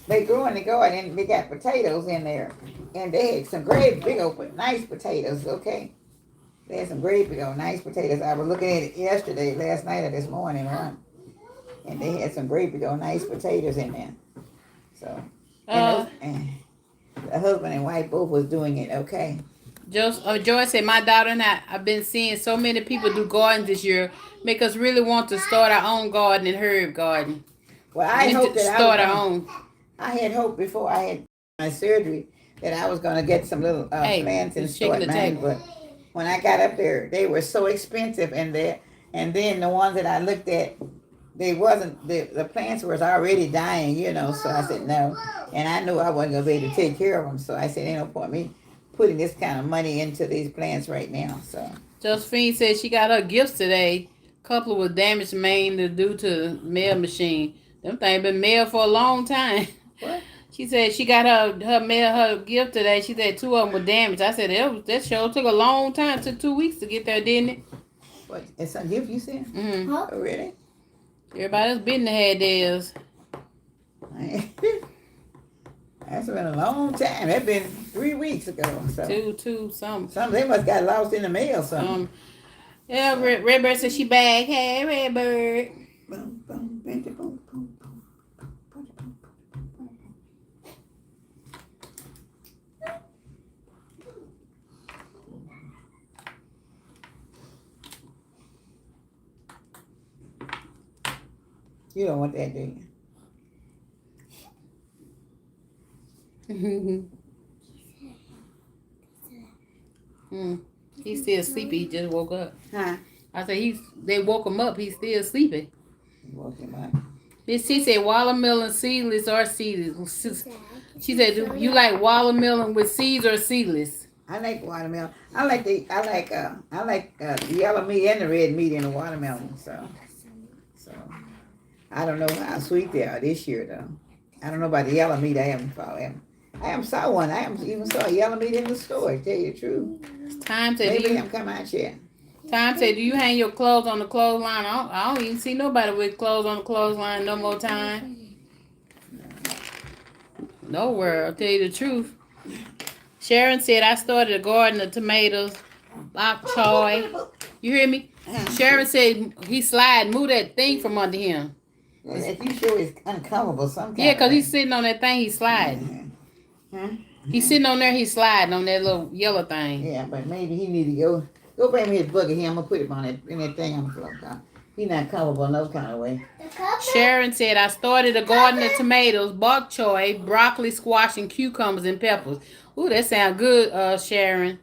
they grew in the garden and they got potatoes in there, and they had some great big old nice potatoes. Okay, they had some great big old nice potatoes. I was looking at it last night or this morning, right? And they had some great big old nice potatoes in there. So, and the husband and wife both was doing it. Okay. Joy said, "My daughter and I've been seeing so many people do gardens this year, make us really want to start our own garden and herb garden." Well, I hope that start our own. I had hoped before I had my surgery that I was going to get some little plants and start mine, but when I got up there, they were so expensive, and then the ones that I looked at, they wasn't the plants was already dying, So I said no, and I knew I wasn't going to be able to take care of them, so I said, "Ain't no point me putting this kind of money into these plants right now." So Josephine said she got her gifts today. Couple with damaged main due to mail machine. Them things been mailed for a long time. What? She said she got her mail her gift today. She said 2 of them were damaged. I said that show took a long time. It took 2 weeks to get there, didn't it? What? It's a gift you said? Mm-hmm. Oh, really? Everybody else been had theirs. That's been a long time. That's been 3 weeks ago. So. Two, something. Some they must got lost in the mail or something. Yeah, Redbird said she back. Hey, Redbird. Boom, boom, boom, boom, boom, boom. You don't want that, do you? He's still sleepy. He just woke up. Huh? I said they woke him up. He's still sleeping. Woke him up. She said watermelon seedless or seedless. She said, do you like watermelon with seeds or seedless? I like watermelon. I like the yellow meat and the red meat in the watermelon. So I don't know how sweet they are this year though. I don't know about the yellow meat. I haven't saw one. I haven't even saw yellow meat in the store. To tell you the truth. Time said, maybe I'm come out here. Time said, do you hang your clothes on the clothesline? I don't even see nobody with clothes on the clothesline no more time. Nowhere. I'll tell you the truth. Sharon said, I started a garden of tomatoes, bok choy. You hear me? Sharon said he slide, move that thing from under him. If you sure it's uncomfortable sometimes. Yeah, because he's sitting on that thing, he's sliding. He's sitting on there, he's sliding on that little yellow thing. Yeah, but maybe he need to go bring me his bucket here. I'm going to put him on in that thing on the floor. He's not comfortable no kind of way. Sharon said, I started a garden of tomatoes, bok choy, broccoli, squash, and cucumbers and peppers. Ooh, that sounds good, Sharon.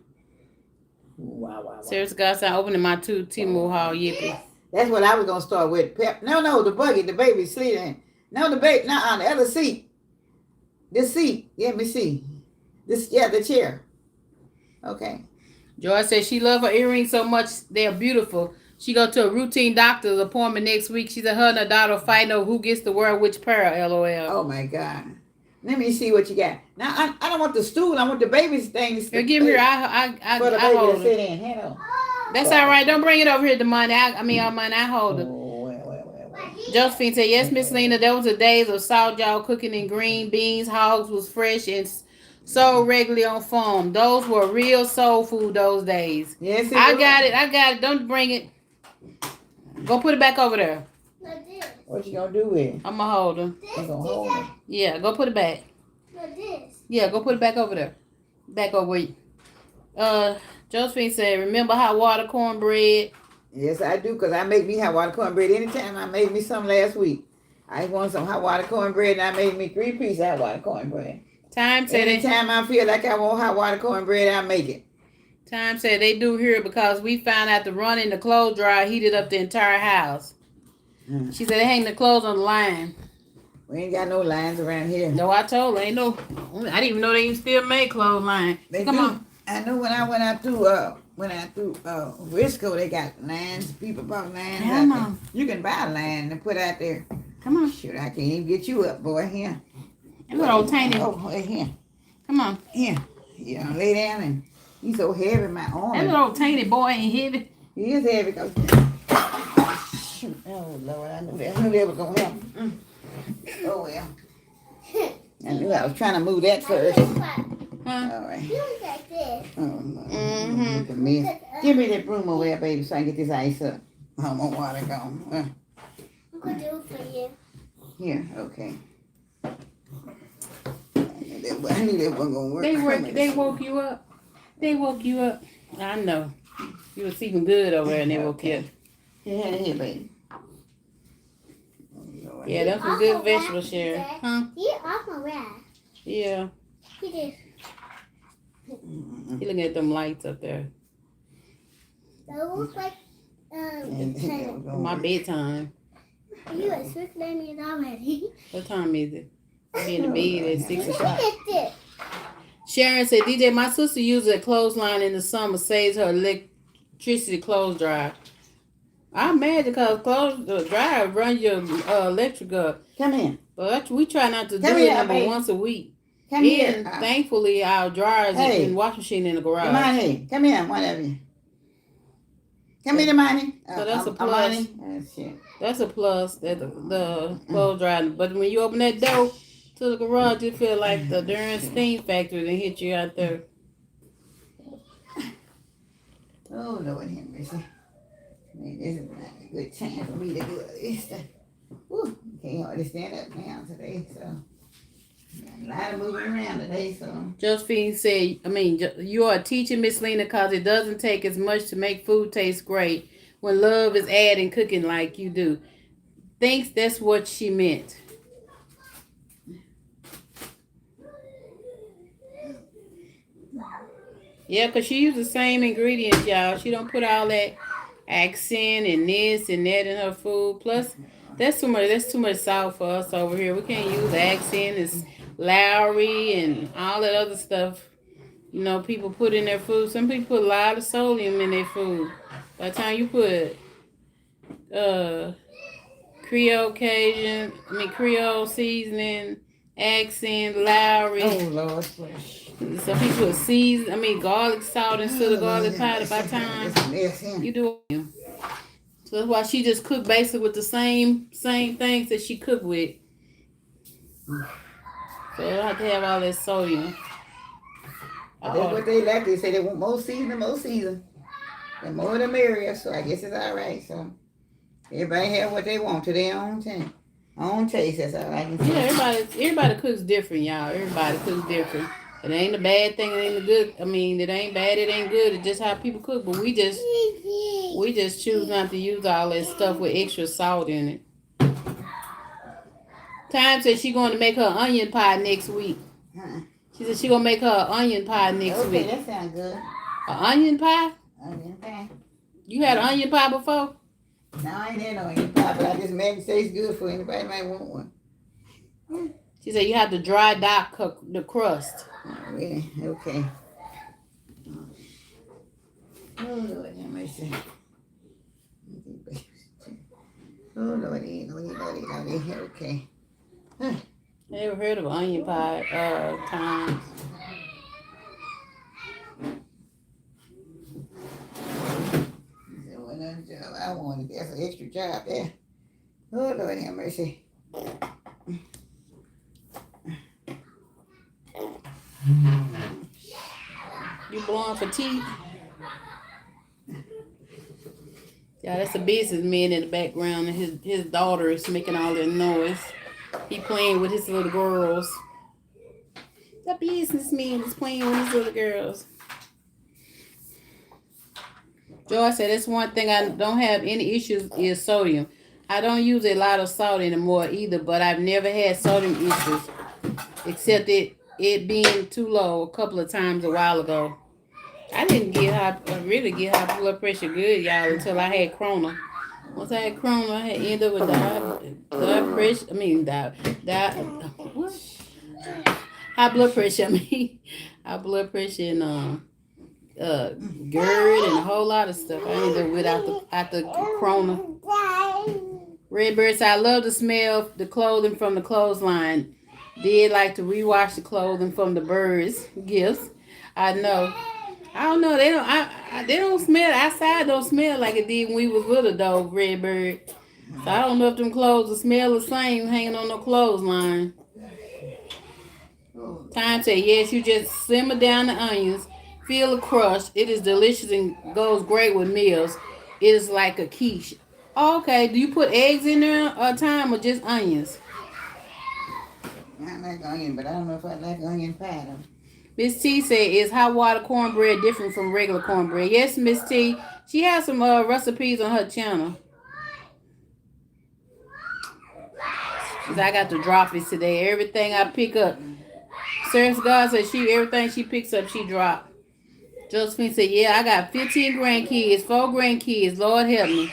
Wow. Seriously, God said, I'm opening my Timu Hall Yippee. That's what I was going to start with. No, the buggy, the baby sleeping. No, the baby, not on the other seat. This seat, let me see. The chair. Okay. Joy said she loved her earrings so much, they're beautiful. She go to a routine doctor's appointment next week. She said her and her daughter fighting over who gets to wear which pair, LOL. Oh, my God. Let me see what you got. Now, I don't want the stool. I want the baby's things. Here, give me here. I for the baby hold to sit in. Hand on. That's all right. Don't bring it over here, the money. All money. I hold it. Well. Josephine said, yes, Miss Lena, there was a days of salt y'all cooking in green beans. Hogs was fresh and sold regularly on farm. Those were real soul food those days. Yes, I got it. Don't bring it. Go put it back over there. What you gonna do with it? I'm gonna hold them. You gonna hold it? Yeah, go put it back. Yeah, go put it back over there. Back over where Josephine said, remember hot water cornbread? Yes, I do, because I make me hot water cornbread anytime. I made me some last week. I wanted some hot water cornbread, and I made me 3 pieces hot water cornbread. Time said anytime I feel like I want hot water cornbread, I make it. Time said they do here because we found out the run in the clothes dryer heated up the entire house. She said they hang the clothes on the line. We ain't got no lines around here. No, I told her, ain't no. I didn't even know they even still made clothes line. Come on. I know when I went out through Risco, they got lines. People bought lines. Come on. You can buy land and put out there. Come on. Shoot, I can't even get you up, boy. Here. That little tiny. Oh, here. Come on. Here. Yeah, lay down and he's so heavy, my arm. That little tiny boy ain't heavy. He is heavy because. Shoot. Oh, Lord, I knew that was going to happen. Oh, well. I knew I was trying to move that first. All right. Look at me. Give me that broom over there, baby, so I can get this ice up. I want water gone. I'm going to do it for you. Here, okay. I knew that wasn't going to work. They woke you up. They woke you up. I know. You were sleeping good over there and they woke you up. Here, baby. Yeah, that's some good vegetables, Sharon. Huh? He off my rash. Yeah. He did. You looking at them lights up there. That looks like My bedtime. You are sleeping already. What time is it? I'll be in the bed at 6 o'clock. Look at this. Sharon said, DJ, my sister uses a clothesline in the summer, saves her electricity clothes dryer. I'm mad because close the dryer run your electric up. Come here. But we try not to do Come it here, number baby. once a week. Come here. And thankfully our dryers Hey. and washing machine in the garage. Imani, come here, one of you. Come here, Imani. So that's a plus. Imani. Oh, shit. That's a plus that the clothes dryer. But when you open that door to the garage, you feel like the darn steam factory that hit you out there. Oh, Lord, have mercy. Man, this is not a good time for me to do this. Whew, can't hardly stand up now today, so a lot of moving around today, so. Josephine said, you are teaching Miss Lena because it doesn't take as much to make food taste great when love is adding cooking like you do. Thinks that's what she meant. Yeah, because she used the same ingredients, y'all. She don't put all that accent and this and that in her food. Plus, that's too much salt for us over here. We can't use accent. It's Lowry and all that other stuff. You know, people put in their food. Some people put a lot of sodium in their food. By the time you put Creole seasoning, accent, Lowry. Oh, Lord. Some people put garlic salt instead of garlic powder. By the time you do it. So that's why she just cooked basically with the same things that she cooked with. So they don't have to have all that sodium. That's what they like. They say they want more season. The more the merrier, so I guess it's all right. So everybody have what they want to their own taste. That's all I can say. Yeah, everybody cooks different, y'all. Everybody cooks different. It ain't a bad thing. It ain't a good. It ain't bad. It ain't good. It's just how people cook. But we just choose not to use all that stuff with extra salt in it. Time said she going to make her onion pie next week. She said she gonna make her onion pie next week. Okay, that sounds good. An onion pie? Onion pie. You had an onion pie before? No, I ain't had no onion pie, but I just made it taste good for anybody might want one. She said you have to dry dock the crust. Oh, really? Okay. Oh, Lord, have mercy. Oh, Lordy. Okay. Huh. Never heard of onion pie times. I wanted that's an extra job there. Oh, Lord, have mercy. You blowing for tea? Yeah, that's a businessman in the background, and his daughter is making all that noise. He playing with his little girls. The businessman is playing with his little girls. Joy said that's one thing I don't have any issues is sodium. I don't use a lot of salt anymore either, but I've never had sodium issues except it being too low a couple of times a while ago. I didn't really get high blood pressure good, y'all, until I had Corona. Once I had Corona, I had ended up with high blood pressure. High blood pressure and GERD and a whole lot of stuff. I ended up with after Corona. Redbird said, I love to smell the clothing from the clothesline. Did like to rewash the clothing from the birds' gifts. I know. I don't know. They don't smell. Outside don't smell like it did when we was little, though, Redbird. So I don't know if them clothes will smell the same hanging on the clothesline. Time said, yes, you just simmer down the onions. Feel the crust. It is delicious and goes great with meals. It is like a quiche. Oh, okay. Do you put eggs in there time or just onions? I like onion, but I don't know if I like onion pie though. Miss T said, is hot water cornbread different from regular cornbread? Yes, Miss T. She has some recipes on her channel. Cause I got to drop it today. Everything I pick up. Sarah God said everything she picks up, she drop. Josephine said, yeah, I got 15 grandkids, 4 grandkids. Lord help me.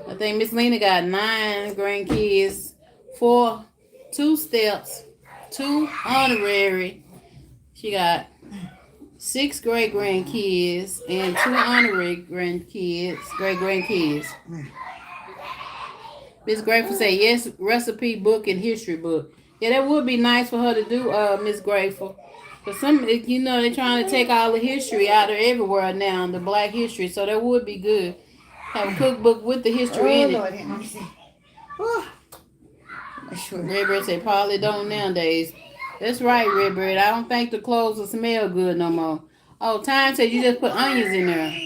I think Miss Lena got 9 grandkids, 2 steps, 2 honorary. She got 6 great grandkids, and 2 honorary grandkids, great grandkids. Miss Grateful say yes, recipe book and history book. Yeah, that would be nice for her to do, Miss Grateful. But some, you know, they're trying to take all the history out of everywhere now, the black history. So that would be good. Have a cookbook with the history in it. Lord, let me see. Oh, sure. Redbird say probably don't nowadays. That's right, Redbird. I don't think the clothes will smell good no more. Oh, Time said you just put onions in there.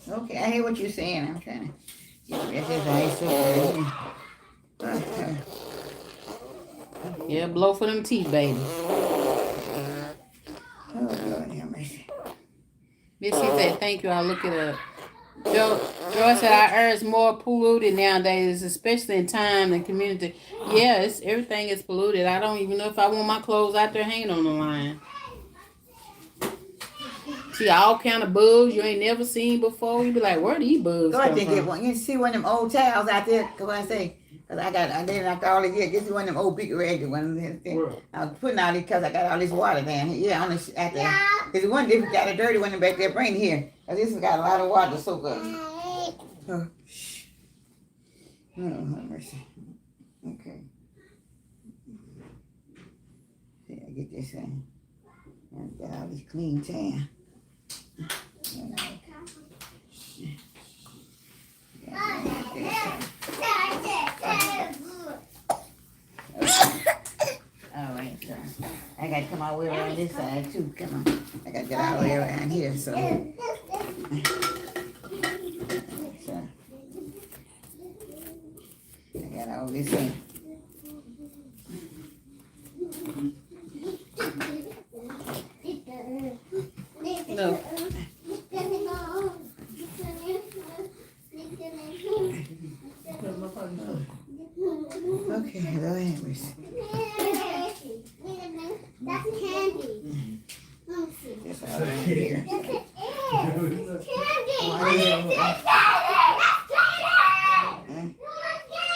Okay, I hear what you're saying. I'm trying to get this ice over. Yeah, blow for them teeth, baby. Oh, Lord, have mercy. Missy said, thank you, I'll look it up. Joy said our air is more polluted nowadays, especially in time and community. Yeah, everything is polluted. I don't even know if I want my clothes out there hanging on the line. See all kind of bugs you ain't never seen before. You be like, where these bugs Go ahead come and get from? one. You see one of them old towels out there? Cause I say, cause I didn't after all this year. Get one of them old big ragged ones. I was putting all these cause I got all this water down here. Yeah, on the out there. Cause one different got a dirty one back there. Bring it here. Cause this has got a lot of water to soak up. Oh, shh. Oh, have mercy. Okay. See, I get this thing. And get all this clean tan. All right, so I got to come all the way around this side too. Come on, I got to get all the way around here. So I got all this in. No. Okay, go ahead, Miss. That's candy. That's all right here.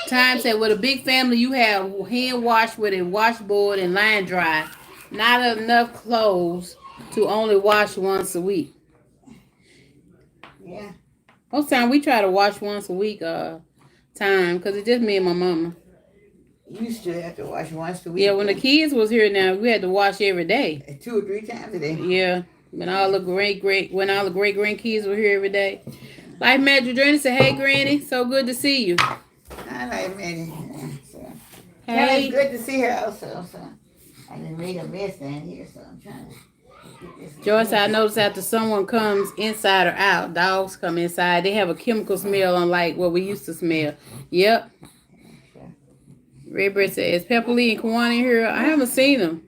Time said, with a big family, you have hand wash with a washboard and line dry. Not enough clothes to only wash once a week. Yeah. Most time we try to wash once a week, time, because it's just me and my mama. You used to have to wash once a week. Yeah, when the kids was here now, we had to wash every day. 2 or 3 times a day. Yeah, when all the great grandkids were here every day. Life Magic Journey said, hey Granny, so good to see you. I like Maggie. Yeah, so. Hey. Yeah, it's good to see her also. So I just made a mess down here, so I'm trying to get this. Joyce, I noticed after someone comes inside or out, dogs come inside, they have a chemical smell unlike what we used to smell. Yep. Redbird said, is Pepper Lee and Kawana here? I haven't seen them.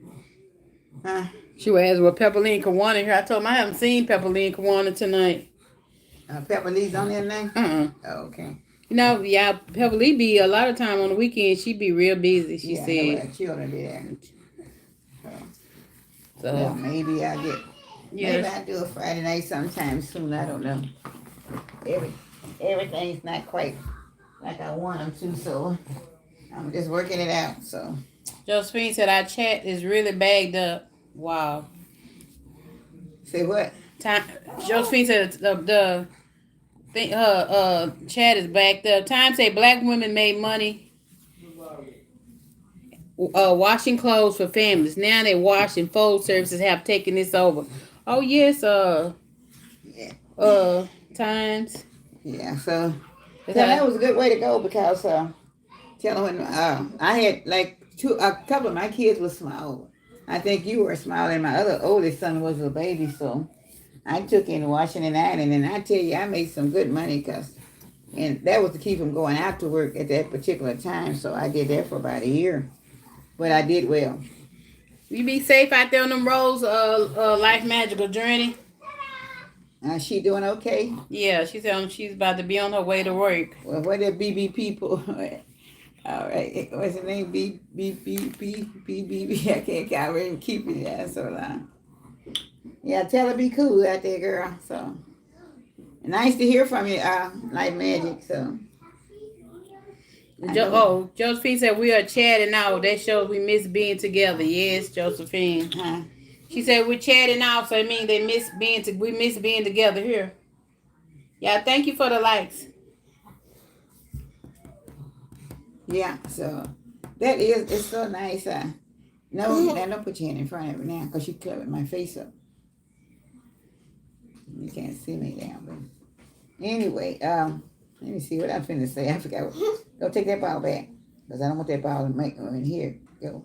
Huh? She was asked, well, Pepper Lee and Kawana here. I told them I haven't seen Pepper Lee and Kawana tonight. Pepper Lee's on there now? Oh, okay. You know, yeah, Pepper Lee be a lot of time on the weekend. She be real busy, she said. Yeah, children be there. So well, maybe I'll get, yes. maybe I'll do a Friday night sometime soon. I don't know. Everything's not quite like I want them to, so I'm just working it out, so. Josephine said our chat is really bagged up. Wow. Say what? Josephine said the chat is backed up. Time say black women made money washing clothes for families. Now they wash and fold services have taken this over. Oh yes, Times. Yeah, so that was a good way to go because when I had like a couple of my kids were small. I think you were small and my other oldest son was a baby, so I took in washing and ironing, and I tell you, I made some good money and that was to keep them going out to work at that particular time, so I did that for about a year, but I did well. You be safe out there on them roads, Life Magical Journey. She doing okay? Yeah, she's about to be on her way to work. Well, what are BB people? All right, what's the name? BB. I can't really keep it down so long. Yeah, tell her be cool out there, girl. So nice to hear from you, Light Magic. So Josephine said we are chatting out. That shows we miss being together. Yes, Josephine. Huh? She said we're chatting out, so it means we miss being together here. Yeah, thank you for the likes. Yeah, so that is, it's so nice. No, don't put your hand in front of it now because you covered my face up. You can't see me now, but anyway, let me see what I'm finna say. I forgot. Go take that ball back because I don't want that ball to make in here. Go.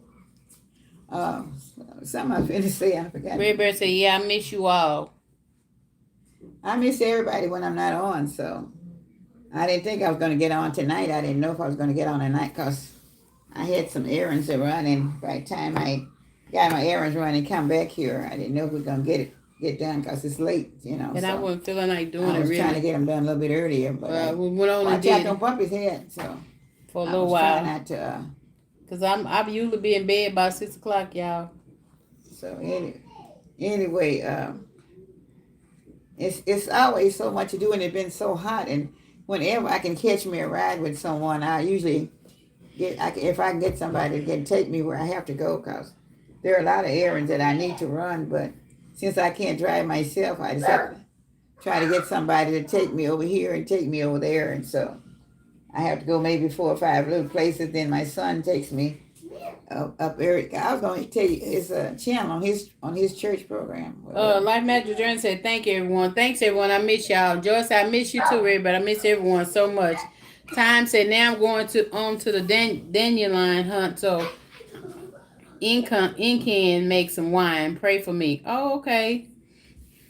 Something I'm finna say. I forgot. Red Bear said, "Yeah, I miss you all." I miss everybody when I'm not on, so I didn't think I was gonna get on tonight. I didn't know if I was gonna get on tonight because I had some errands to run, and by the time I got my errands run and come back here, I didn't know if we are gonna get done because it's late, you know. And so I wasn't feeling like doing it. I was really trying to get them done a little bit earlier, but we went on and did. did Don't bump his head, so for a little while. Trying not to. Cause I usually be in bed by 6 o'clock, y'all. So anyway, it's always so much to do, and it's been so hot, and whenever I can catch me a ride with someone, I usually if I can get somebody that can take me where I have to go, because there are a lot of errands that I need to run, but since I can't drive myself, I just have to try to get somebody to take me over here and take me over there, and so I have to go maybe 4 or 5 little places. Then my son takes me up Eric. I was going to tell you his channel on his church program. Life Magic Journey said, "Thank you, everyone. Thanks, everyone. I miss y'all." Joyce, I miss you too, Ray, but I miss everyone so much. Time said, "Now I'm going to the dandelion hunt, so in can make some wine. Pray for me." Oh, okay.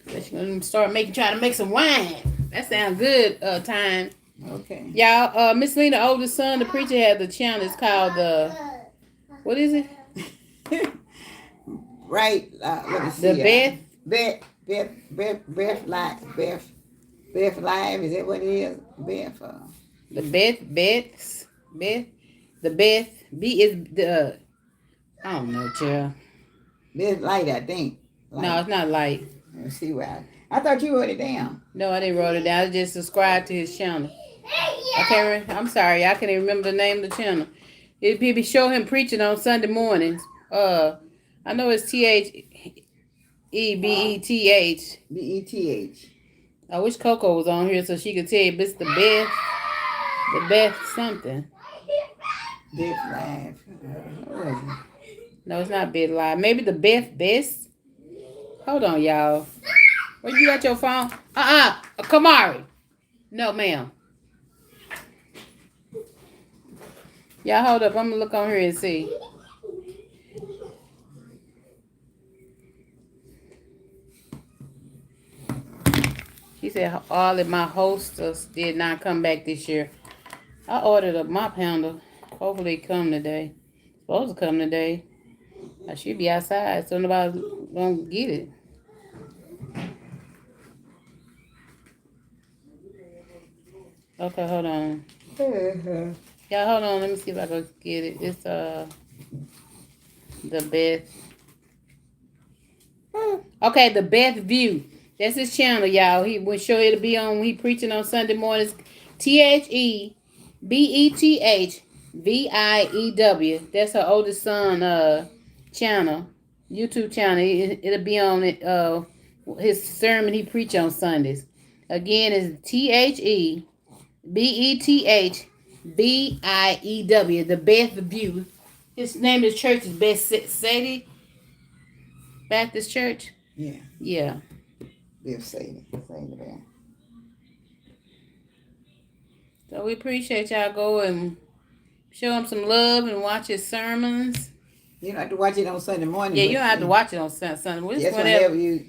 She's gonna trying to make some wine. That sounds good. Time. Okay. Y'all, Miss Lena, oldest son, the preacher, had the channel. It's called what is it? Right. Let me see. Beth Live. Is that what it is? Beth. The Beth B is the I don't know, child. Beth Light, I think. Light. No, it's not Light. Let's see why. I thought you wrote it down. No, I didn't write it down. I just subscribed to his channel. I'm sorry, I can't even remember the name of the channel. He be show him preaching on Sunday mornings. I know it's THEBETH. BETH. I wish Coco was on here so she could tell you, but it's the Beth something. Beth Live. No, it's not Beth Live. Maybe the Beth Best. Hold on, y'all. Where you got your phone? Kamari. No, ma'am. Y'all hold up. I'm gonna look on here and see. She said all of my hostess did not come back this year. I ordered a mop handle. Hopefully it come today. Supposed to come today. I should be outside, so nobody gonna get it. Okay, hold on. Yeah, hold on. Let me see if I can get it. It's the Beth. Okay, the Beth View. That's his channel, y'all. He will show it'll be on when he preaching on Sunday mornings. THEBETH VIEW. That's her oldest son channel, YouTube channel. It'll be on it. His sermon he preach on Sundays. Again, is THEBETH VIEW. The Beth View. His name of the church is Beth Sadie Baptist Church. Yeah. Yeah. Beth Sadie. So we appreciate y'all go and show him some love and watch his sermons. You don't have to watch it on Sunday morning. Yeah, you don't have to watch it on Sunday. Just whenever you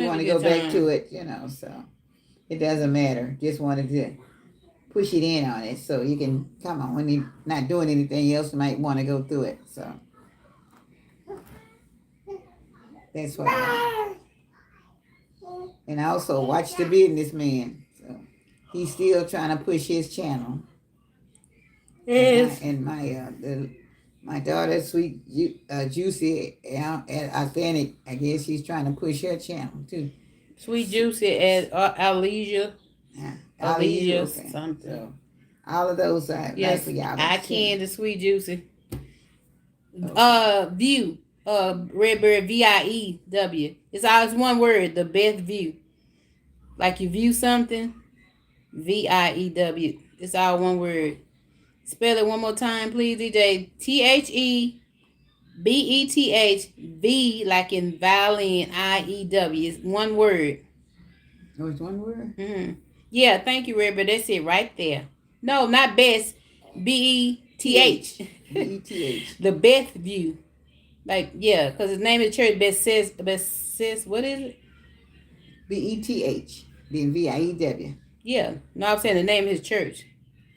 want to go back to it, so it doesn't matter. Just wanted to push it in on it so you can come on when you're not doing anything else. You might want to go through it. So that's why. And I also watch the businessman. So he's still trying to push his channel. Yes. And my daughter, Sweet Juicy Authentic, I guess she's trying to push her channel too. Sweet Juicy at Alicia. Alicia something. So All of those are Yes, right for y'all. I can. The sweet juicy. Okay. View. Redbird VIEW. It's always one word. The best view. Like you view something. VIEW. It's all one word. Spell it one more time, please, DJ. THEBETH like in violin. IEW. It's one word. Oh, it's one word? Mm-hmm. Yeah, thank you, Redbird. That's it right there. No, not best. BETH. BETH. The Beth View. Like, yeah, because his name is church. Best sis, what is it? BETH. Then VIEW. Yeah. No, I'm saying the name of his church.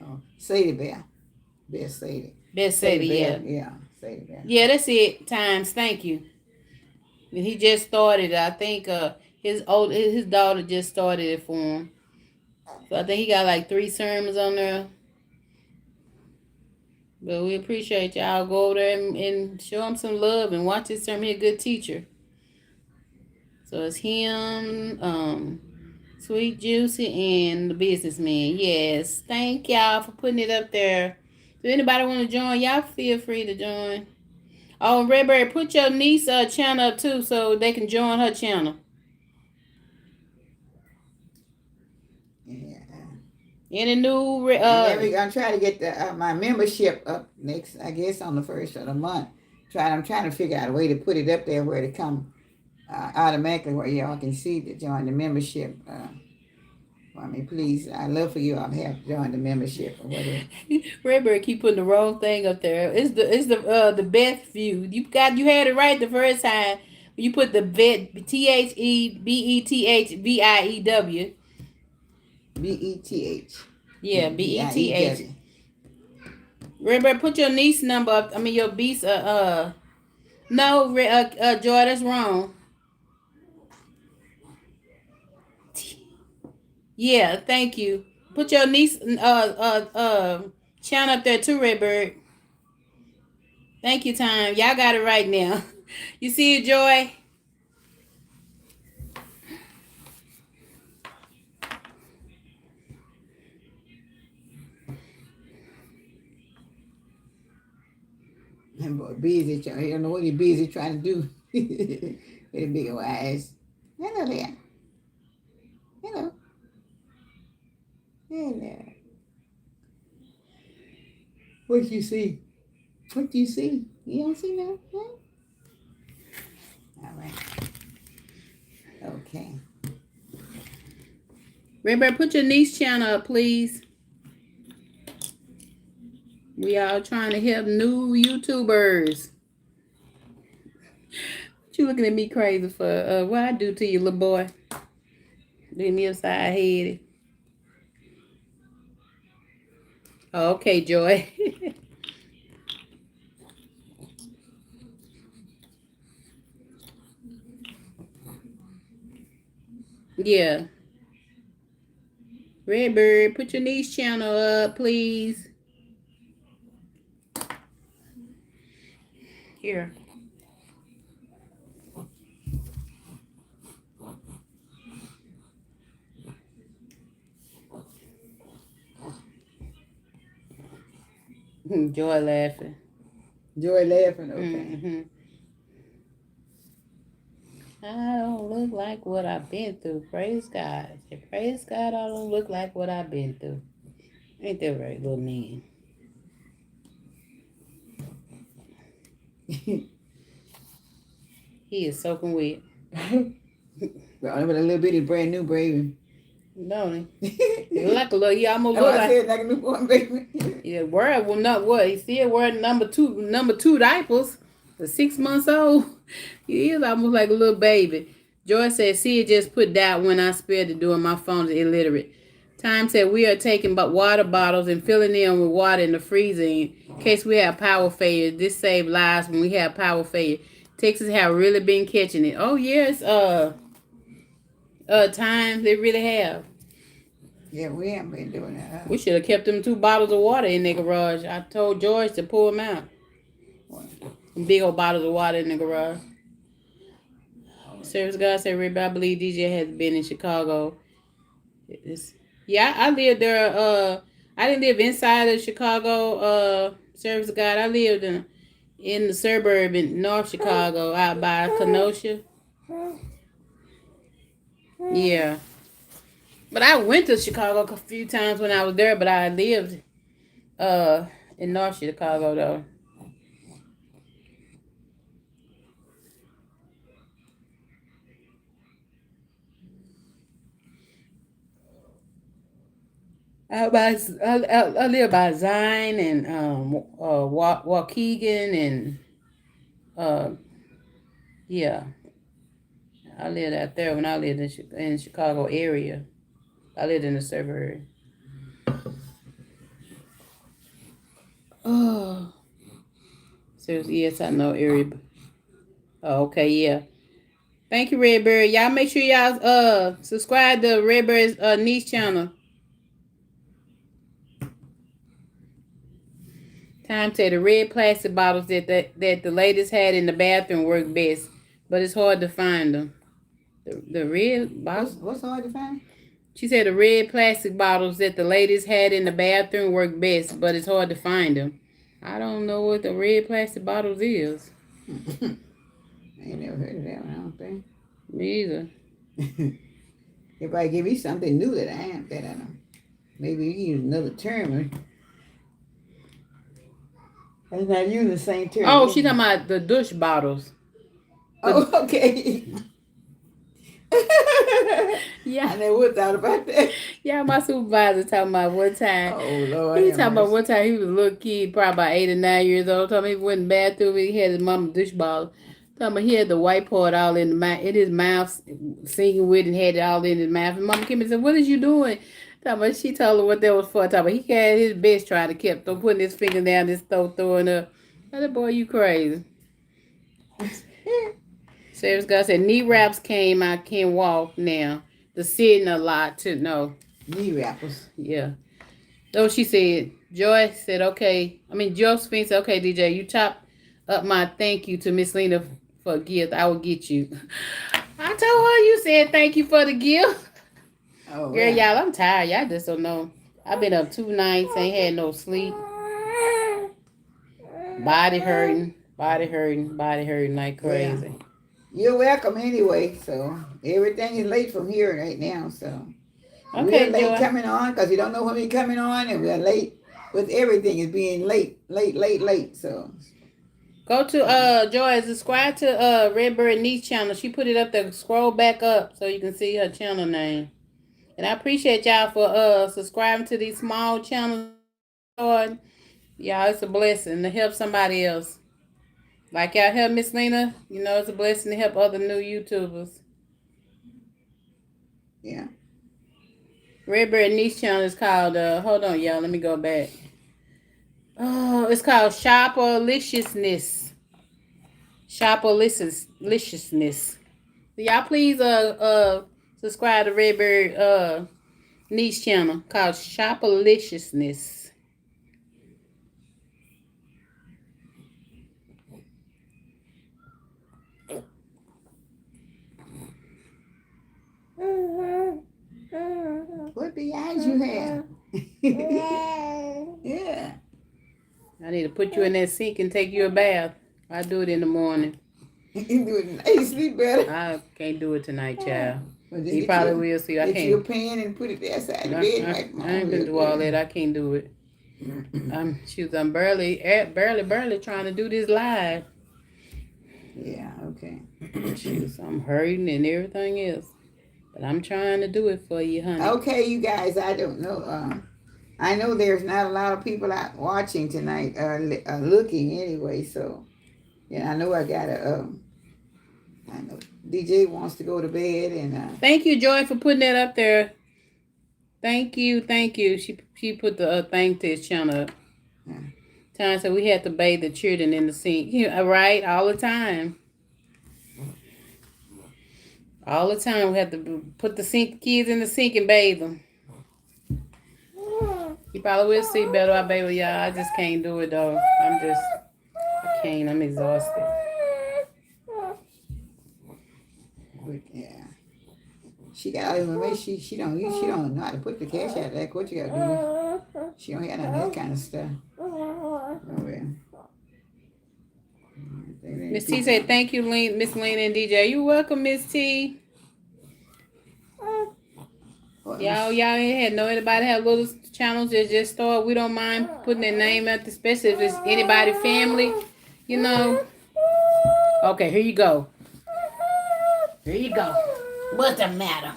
Oh, Sadie Bear. Best Sadie. Best Sadie Sadie, Bear. yeah. Yeah, Sadie Bear. Yeah, that's it. Times, thank you. And he just started. I think his daughter just started it for him. So I think he got like 3 sermons on there. But we appreciate y'all. Go over there and show him some love and watch his sermon. He's a good teacher. So it's him, Sweet Juicy, and the businessman. Yes. Thank y'all for putting it up there. If anybody want to join, y'all feel free to join. Oh, Redberry, put your niece channel up too so they can join her channel. Yeah. Any new And then we're gonna try to get my membership up next, I guess, on the first of the month. I'm trying to figure out a way to put it up there where it come automatically where y'all can see to join the membership. I mean, please, I'd love for you all to have joined the membership or whatever. Redberry keep putting the wrong thing up there. It's the Beth View. You had it right the first time. You put the THEBETHVIEW. BETH. Yeah, BETH. Redberry, put your niece number up. I mean your beast. No, Joy, that's wrong. Yeah, thank you. Put your niece channel up there too, Redbird. Thank you, Time. Y'all got it right now. You see it, Joy? And boy, busy. I don't know what he's busy trying to do. With a big old eyes. Hello there. Hello. Hello. What you see? What do you see? You don't see nothing? Huh? All right. Okay. Redbird, put your niece channel up, please. We all trying to help new YouTubers. What you looking at me crazy for? What I do to you, little boy? Leave me upside headed. Oh, okay, Joy. Yeah. Redbird, put your niece channel up, please. Here. Joy laughing. Joy laughing, okay. Mm-hmm. I don't look like what I've been through. Praise God. Say, praise God, I don't look like what I've been through. Ain't that right, little man? He is soaking wet. Well, with a little bitty brand new baby. Don't he? He look like a little, he almost Oh, look I like. said like a newborn baby. Yeah, word will not what. He still wearing number two diapers. For 6 months old. He is almost like a little baby. Joy said, see, it just put that when I spilled it doing my phone is illiterate. Time said we are taking water bottles and filling them with water in the freezer in case we have power failure. This saves lives when we have power failure. Texas have really been catching it. Oh yes, times they really have. Yeah, we haven't been doing that. We should have kept them 2 bottles of water in their garage. I told George to pull them out. Big old bottles of water in the garage. Service God said, Ribby, I believe DJ has been in Chicago. Yeah, I lived there I didn't live inside of Chicago. Service of God. I lived in the suburb in North Chicago, out by Kenosha. Yeah, but I went to Chicago a few times when I was there. But I lived uh in North Chicago though. I live by Zion and Waukegan and uh yeah, I lived out there when I lived in Chicago area. I lived in the suburb. Oh, seriously, yes, I know area. Oh, okay, yeah. Thank you, Redbird. Y'all make sure y'all subscribe to Redbird's niche channel. Time say the red plastic bottles that the ladies had in the bathroom work best, but it's hard to find them. The red bottles. What's hard to find? She said the red plastic bottles that the ladies had in the bathroom work best, but it's hard to find them. I don't know what the red plastic bottles is. I ain't never heard of that one, I don't think. Me either. They probably give me something new that I don't know. Maybe you use another term. It's not using the same term. Oh, she talking about the douche bottles. Oh, okay. Yeah. I never thought about that. Yeah, my supervisor talking about one time. Oh, Lord. He talking about one time he was a little kid, probably about 8 or 9 years old. Talking he went in the bathroom, he had his mama douche bottle. Talking about he had the white part all in his mouth, singing with and had it all in his mouth. And Mama came and said, "What is you doing?" Talking about she told her what that was for. Talking about he had his best trying to keep putting his finger down his throat, throwing up. I said, "Boy, you crazy." Sarah's God said, knee wraps came, I can't walk now. The sitting a lot too. No. Knee wrappers. Yeah. So she said, Joy said, okay. Josephine said, okay, DJ, you chop up my thank you to Miss Lena for a gift. I will get you. I told her you said thank you for the gift. Oh, Girl, y'all, I'm tired. Y'all just don't know. I've been up 2 nights, ain't had no sleep. Body hurting like crazy. Yeah. You're welcome anyway. So everything is late from here right now. So Okay, we're late Joy. coming on because you don't know when we're coming on, and we're late with everything. Is being late. So Go to Joy, subscribe to Redbird Niece channel. She put it up there. Scroll back up so you can see her channel name. And I appreciate y'all for subscribing to these small channels. Y'all, it's a blessing to help somebody else. Like y'all help Miss Lena, it's a blessing to help other new YouTubers. yeah. Redbird Niche channel is called, hold on, y'all, let me go back. Oh, it's called Shopperliciousness. Shopperliciousness. Y'all please subscribe to Redbird Niche channel called Shopperliciousness. What the eyes you have? Yeah. I need to put you in that sink and take you a bath. I do it in the morning. You do it at night, you sleep better. I can't do it tonight, child. Well, You probably will see. I get can't. you a pan and put it there side the bed. I ain't gonna do all that. I can't do it. I'm barely trying to do this live. Yeah, okay. I'm hurting and everything else. But I'm trying to do it for you, honey. Okay, you guys, I don't know. I know there's not a lot of people out watching tonight, looking anyway, so, yeah, I know I know DJ wants to go to bed and... Thank you, Joy, for putting that up there. Thank you. She put the thing to his channel up. Yeah. Time said we had to bathe the children in the sink. Right, all the time. All the time we have to put the kids in the sink and bathe them. You probably will see better, I baby, y'all. I just can't do it though. I can't. I'm exhausted. Yeah. She got all the information. She don't know how to put the cash out there. What you gotta do? She don't have none of that kind of stuff. Oh, well. Miss T said, thank you, Miss Lena and DJ. You're welcome, Miss T. Y'all ain't had know anybody have little channels that just start. We don't mind putting their name out, especially if it's anybody family, you know. Okay, here you go. Here you go. What's the matter?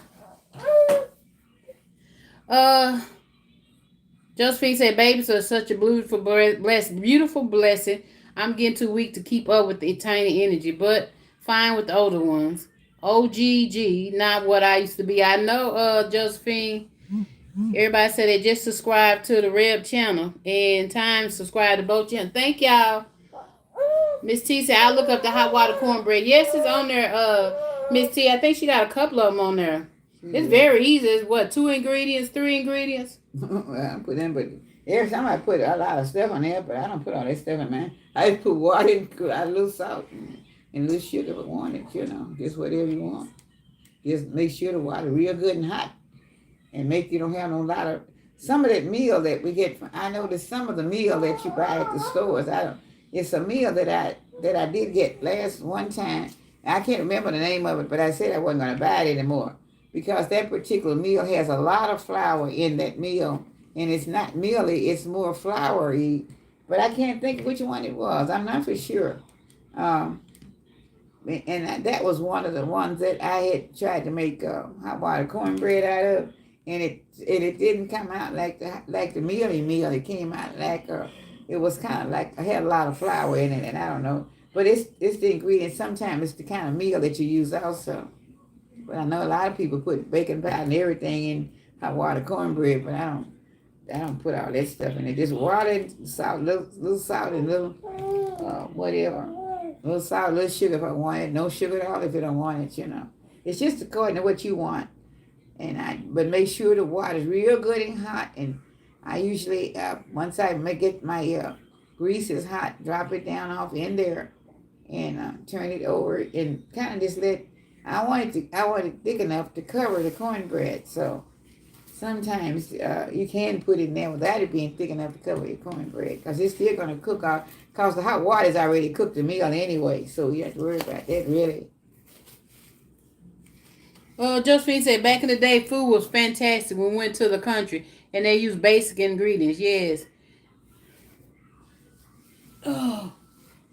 Josephine said, babies are such a beautiful blessing. I'm getting too weak to keep up with the tiny energy, but fine with the older ones. OGG, not what I used to be. I know, Josephine. Everybody said they just subscribed to the Reb channel and time subscribe to both channels. Thank y'all. Miss T said, I'll look up the hot water cornbread. Yes, it's on there, Miss T. I think she got a couple of them on there. It's very easy. It's what, 2 ingredients, 3 ingredients? Well, I put in, but every time I put a lot of stuff on there, but I don't put all that stuff in mine. I just put water and a little salt and a little sugar if I want it, you know, just whatever you want. Just make sure the water real good and hot. And make you don't have no lot of some of that meal that we get. I know that some of the meal that you buy at the stores. It's a meal that I did get last one time. I can't remember the name of it, but I said I wasn't going to buy it anymore because that particular meal has a lot of flour in that meal, and it's not mealy; it's more floury. But I can't think which one it was. I'm not for sure. And that was one of the ones that I had tried to make hot water cornbread out of. And it didn't come out like the mealy meal. It came out like it was kind of like I had a lot of flour in it, and I don't know. But it's the ingredient. Sometimes it's the kind of meal that you use also. But I know a lot of people put baking powder and everything in hot water cornbread, but I don't put all that stuff in it. Just water and salt, little salt and little whatever, little salt, little sugar if I want it. No sugar at all if you don't want it. You know, it's just according to what you want. But make sure the water is real good and hot. And I usually, once I get my grease is hot, drop it down off in there and turn it over and kind of just I want it thick enough to cover the cornbread. So sometimes you can put it in there without it being thick enough to cover your cornbread because it's still going to cook out because the hot water is already cooked the meal anyway. So you have to worry about that really. Josephine said, back in the day, food was fantastic when we went to the country, and they used basic ingredients. Yes. Oh.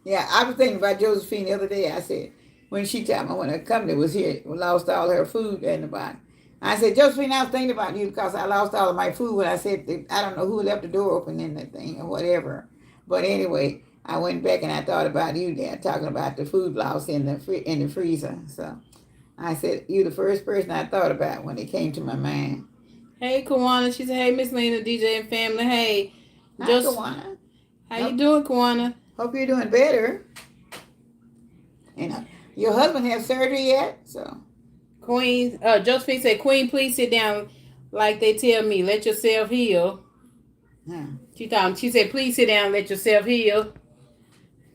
Yeah, I was thinking about Josephine the other day. I said, when she told me when her company was here, we lost all her food and the bottom. I said, Josephine, I was thinking about you because I lost all of my food when I said, I don't know who left the door open in that thing or whatever. But anyway, I went back and I thought about you there talking about the food loss in the freezer. So I said, you the first person I thought about when it came to my mind. Hey, Kawana. She said, hey, Miss Lena, DJ and family. Hey. Hi, Kawana. How you doing, Kawana? Hope you're doing better. And your husband has surgery yet? So, Queen, Josephine said, Queen, please sit down like they tell me. Let yourself heal. She said, please sit down, let yourself heal.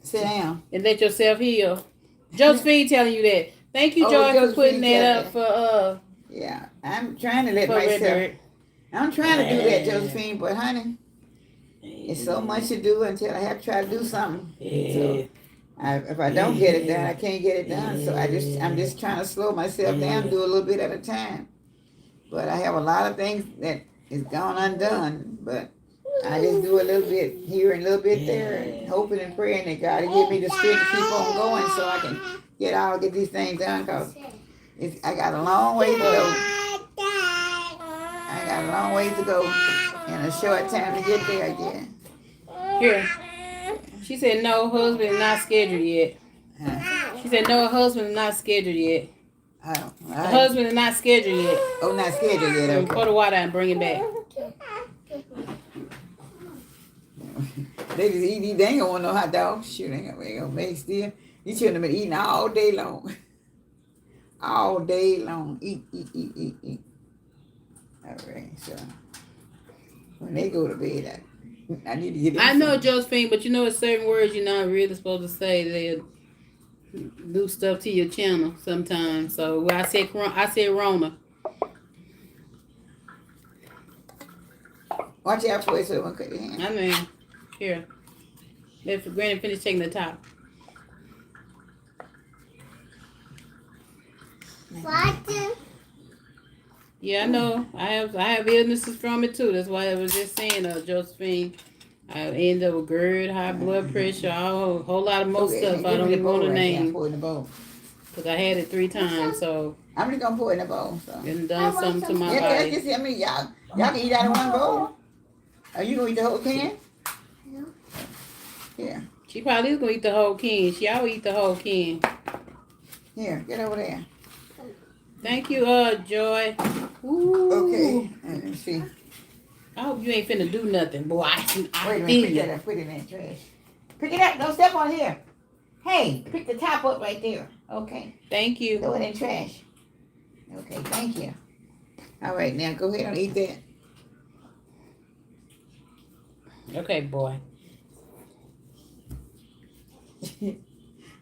Sit down. And let yourself heal. Josephine telling you that. Thank you, Joy, for putting that up for yeah, I'm trying to let myself. I'm trying to do that, Josephine, but honey, it's so much to do until I have to try to do something. So if I don't get it done, I can't get it done. So I'm just trying to slow myself down, do a little bit at a time. But I have a lot of things that is gone undone. But I just do a little bit here and a little bit there, and hoping and praying that God will give me the strength to keep on going, so I can get these things done. Cause I got a long way to go. I got a long way to go, and a short time to get there again. Here. She said no, husband is not scheduled yet. She said no, husband is not scheduled yet. Oh, the husband is not scheduled yet. Oh, not scheduled yet. Okay. Pour the water and bring it back. They just eat. They ain't gonna want no hot dog. Shoot, ain't gonna make still. You shouldn't have been eating all day long. All day long. Eat. All right, so when they go to bed, I need to get in. I know, Josephine, but you know, certain words you're not really supposed to say. They'll do stuff to your channel sometimes. So when I said Rona. Watch out for it so it won't cut your hand. I mean, here. If Granny finish taking the top. What? Yeah, I know. I have illnesses from it too. That's why I was just saying, Josephine. I end up with GERD, high blood pressure, a whole lot of more stuff I don't even want to name. Pour in the bowl. Because I had it 3 times, so. I'm just going to pour in the bowl. So. It's done something to my Yeah, body. just I mean, y'all can eat out of one bowl. Are you going to eat the whole can? No. Here. She probably is going to eat the whole can. She always eat the whole can. Here, get over there. Thank you, Joy. Ooh. Okay, let me see. I hope you ain't finna do nothing, boy. I Wait a feel minute, pick you. that up, put it in the trash. Pick it up, don't step on here. Hey, pick the top up right there. Okay, Thank you. throw it in the trash. Okay, thank you. All right, now go ahead and eat that. Okay, boy.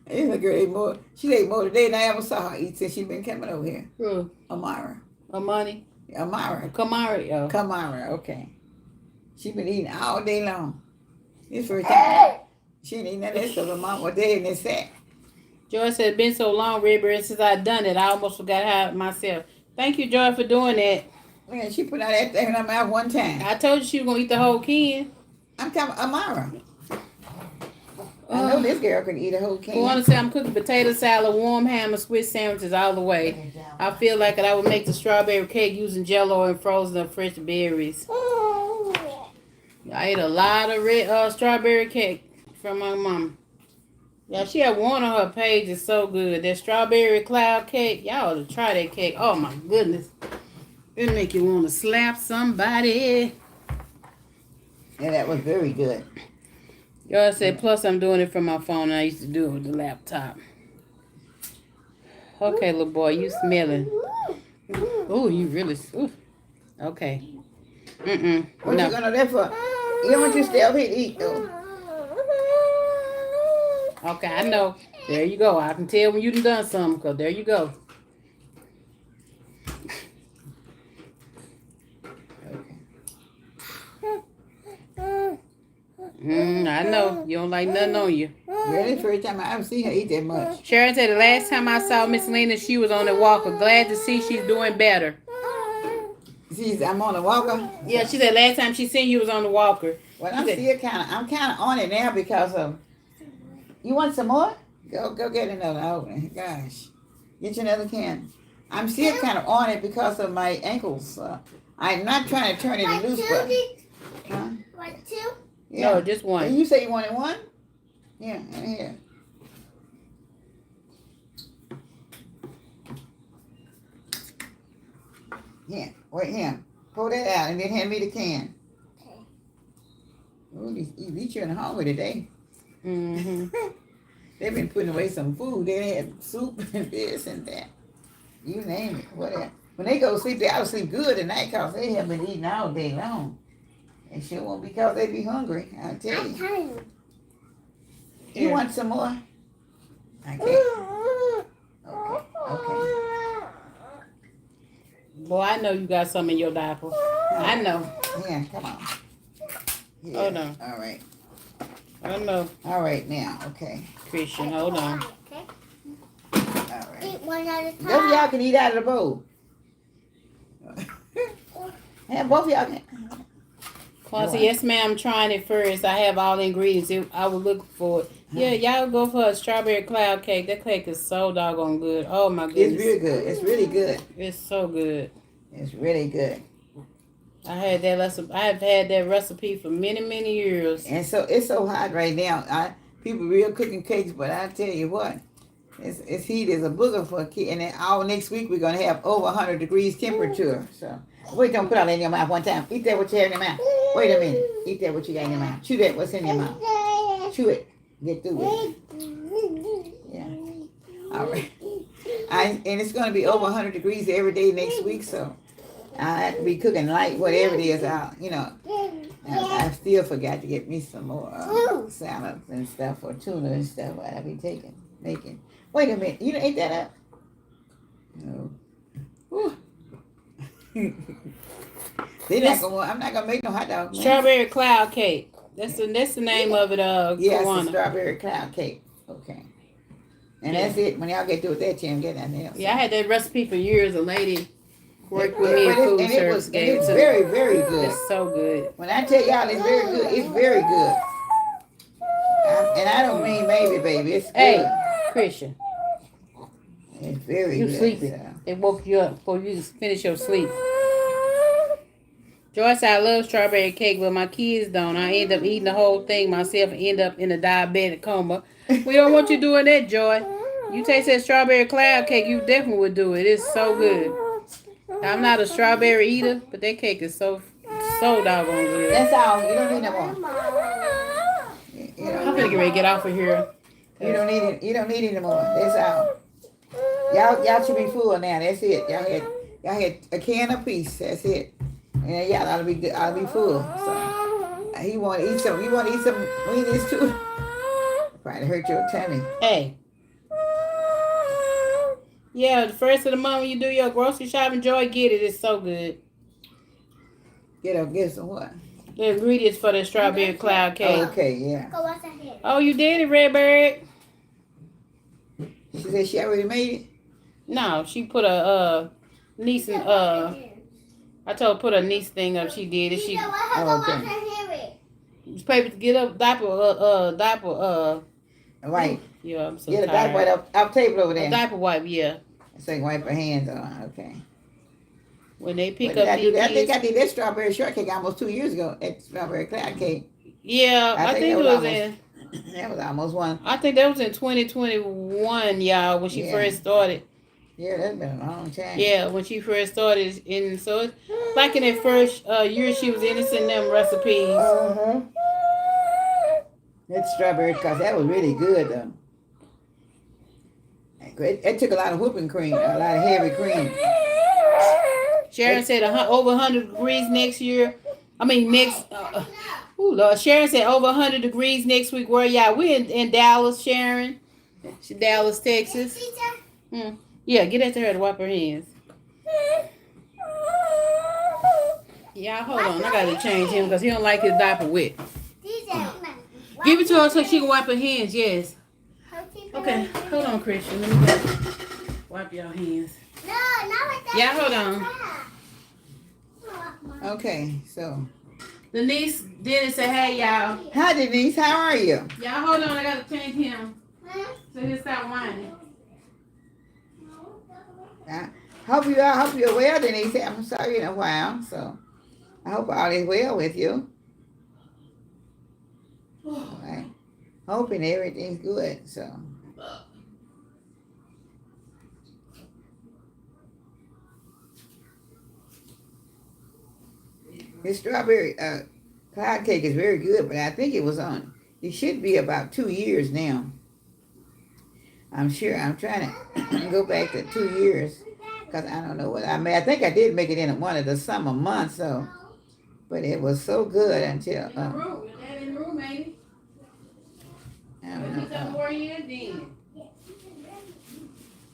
It's a girl ate more. She ate more today than I ever saw her eat since she been coming over here. Who? Amara. Amani? Amara. Kamari, yo. Kamara, okay. She been eating all day long. This first time. She ain't eating none of that stuff. Her mom was there in this sack. Joy said, it's been so long, Redbird, since I done it. I almost forgot how myself. Thank you, Joy, for doing that. Man, she put out that thing in her mouth one time. I told you she was going to eat the whole can. I'm talking about Amara. I know this girl can eat a whole can. I want to say I'm cooking potato salad, warm ham, and Swiss sandwiches all the way. I feel like I would make the strawberry cake using Jell-O and frozen or fresh berries. I ate a lot of red strawberry cake from my mom. Yeah, she had one on her page. It's so good. That strawberry cloud cake. Y'all ought to try that cake. Oh my goodness. It'll make you want to slap somebody. Yeah, that was very good. Y'all said, plus I'm doing it from my phone. I used to do it with the laptop. Okay, little boy, you smelling. Oh, you really. Ooh. Okay. What you gonna do for? You don't want you to stay up here to eat though. Okay, I know. There you go. I can tell when you done something, because there you go. I know. You don't like nothing on you. Yeah, that's the first time I ever seen her eat that much. Sharon said the last time I saw Miss Lena, she was on the walker. Glad to see she's doing better. I'm on the walker. Yeah, she said last time she seen you was on the walker. Well, I'm kind of on it now because of. You want some more? Go get another. Oh gosh, get you another can. I'm still kind of on it because of my ankles. I'm not trying to turn it loose, but. Huh? What, 2? Yeah. No, just one. And you say you wanted one? Yeah, here. Yeah, wait here. Pull that out and then hand me the can. Okay. Ooh, these children hungry today. Mm-hmm. They've been putting away some food. They had soup and this and that. You name it, whatever. When they go to sleep, they ought to sleep good at night because they have been eating all day long. And sure won't because they be hungry, I'll tell I'm you. tired. You want some more? I can't. Okay. Boy, I know you got some in your diaper. I know. Yeah, come on. Yeah. Hold on. All right. I know. All right, now, okay. Christian, hold on. Okay. All right. Eat one at a Both of y'all time. can eat out of the bowl. And both of y'all can. Quasi, yes ma'am, I'm trying it first. I have all the ingredients. I was looking for it. Yeah, y'all go for a strawberry cloud cake. That cake is so doggone good. Oh my goodness. It's really good. It's really good. It's so good. It's really good. I had that recipe. I have had that recipe for many, many years. And so it's so hot right now. People real cooking cakes, but I tell you what, it's heat is a booger for a kid. And then all next week we're gonna have over 100 degrees temperature. So wait, don't put all that in your mouth one time. Eat that what you have in your mouth. Wait a minute. Eat that what you got in your mouth. Chew that what's in your mouth. Chew it. Get through it. Yeah. All right. And it's gonna be over 100 degrees every day next week. So I have to be cooking light, whatever it is. I still forgot to get me some more salads and stuff or tuna and stuff. I'll be making. Wait a minute, you didn't eat that up? No. They're This not gonna. I'm not gonna make no hot dog. Man. strawberry cloud cake. That's the name of it. Yes, the Kawana. strawberry cloud cake. Okay. And Yeah. that's it. When y'all get through with that, Jim, get that else. Yeah, I had that recipe for years. A lady worked with Yeah, me in but food and service. and Gave it it's to very, very good. It's so good. When I tell y'all it's very good, it's very good. And I don't mean maybe, baby. It's good. Hey, Christian, It's very you good. sleepy. So. They woke you up before you finish your sleep. Joyce, I love strawberry cake, but my kids don't. I end up eating the whole thing myself and end up in a diabetic coma. We don't want you doing that, Joy. You taste that strawberry cloud cake, you definitely would do it. It's so good. I'm not a strawberry eater, but that cake is so doggone good. That's all. You don't need no more. I'm gonna get ready to get off of here. You don't need it. You don't need any more. That's all. Y'all should be full now. That's it. Y'all had a can apiece. That's it. And y'all ought to be full. So he want to eat some. You want to eat some weenies too? Probably hurt your tummy. Hey. Yeah, the first of the month when you do your grocery shopping, Joy, get it. It's so good. Get some what? The ingredients for the strawberry cloud cake. Okay, yeah. Go wash your hair. Oh, you did it, Redbird? She said she already made it. No, she put a niece and I told her put a niece thing up. She did it. She Go wash your hair. paper to get up diaper. Right. Yeah, I'm so Get a tired. diaper wipe up table over A there. diaper wipe, yeah. So you can wipe her hands on. Okay. When they pick But up I these think I kids. did that strawberry shortcake almost 2 years ago. That strawberry cloud cake. Yeah, I think it was in. That was almost one. I think that was in 2021, y'all, when she Yeah. first started. Yeah, that's been a long time. Yeah, when she first started, and so it's like in that first year she was in, it's in them recipes. Uh-huh. That strawberry, cause that was really good though. It took a lot of whipping cream, a lot of heavy cream. Sharon said over 100 degrees next year. I mean next. Oh Lord, Sharon said over 100 degrees next week. Where y'all? We in Dallas, Sharon. Dallas, Texas. Yeah, get after her to wipe her hands. Yeah, hold on. I gotta change him because he don't like his diaper wet. Give it to her so she can wipe her hands. Yes. Okay, hold on, Christian. Let me go. Wipe your hands. No, not like that. Yeah, hold on. Okay, so. Denise didn't say, hey, y'all. Hi, Denise. How are you? Y'all, hold on. I gotta change him. So he'll stop whining. I hope you're well, Denise. I haven't saw you in a while, so I hope all is well with you. All right. Hoping everything's good, so. This strawberry cloud cake is very good, but I think it should be about 2 years now. I'm sure. I'm trying to go back to 2 years because I don't know what I made. I think I did make it in one of the summer months, so. But it was so good until. In the room, ain't it? I don't know. More in then.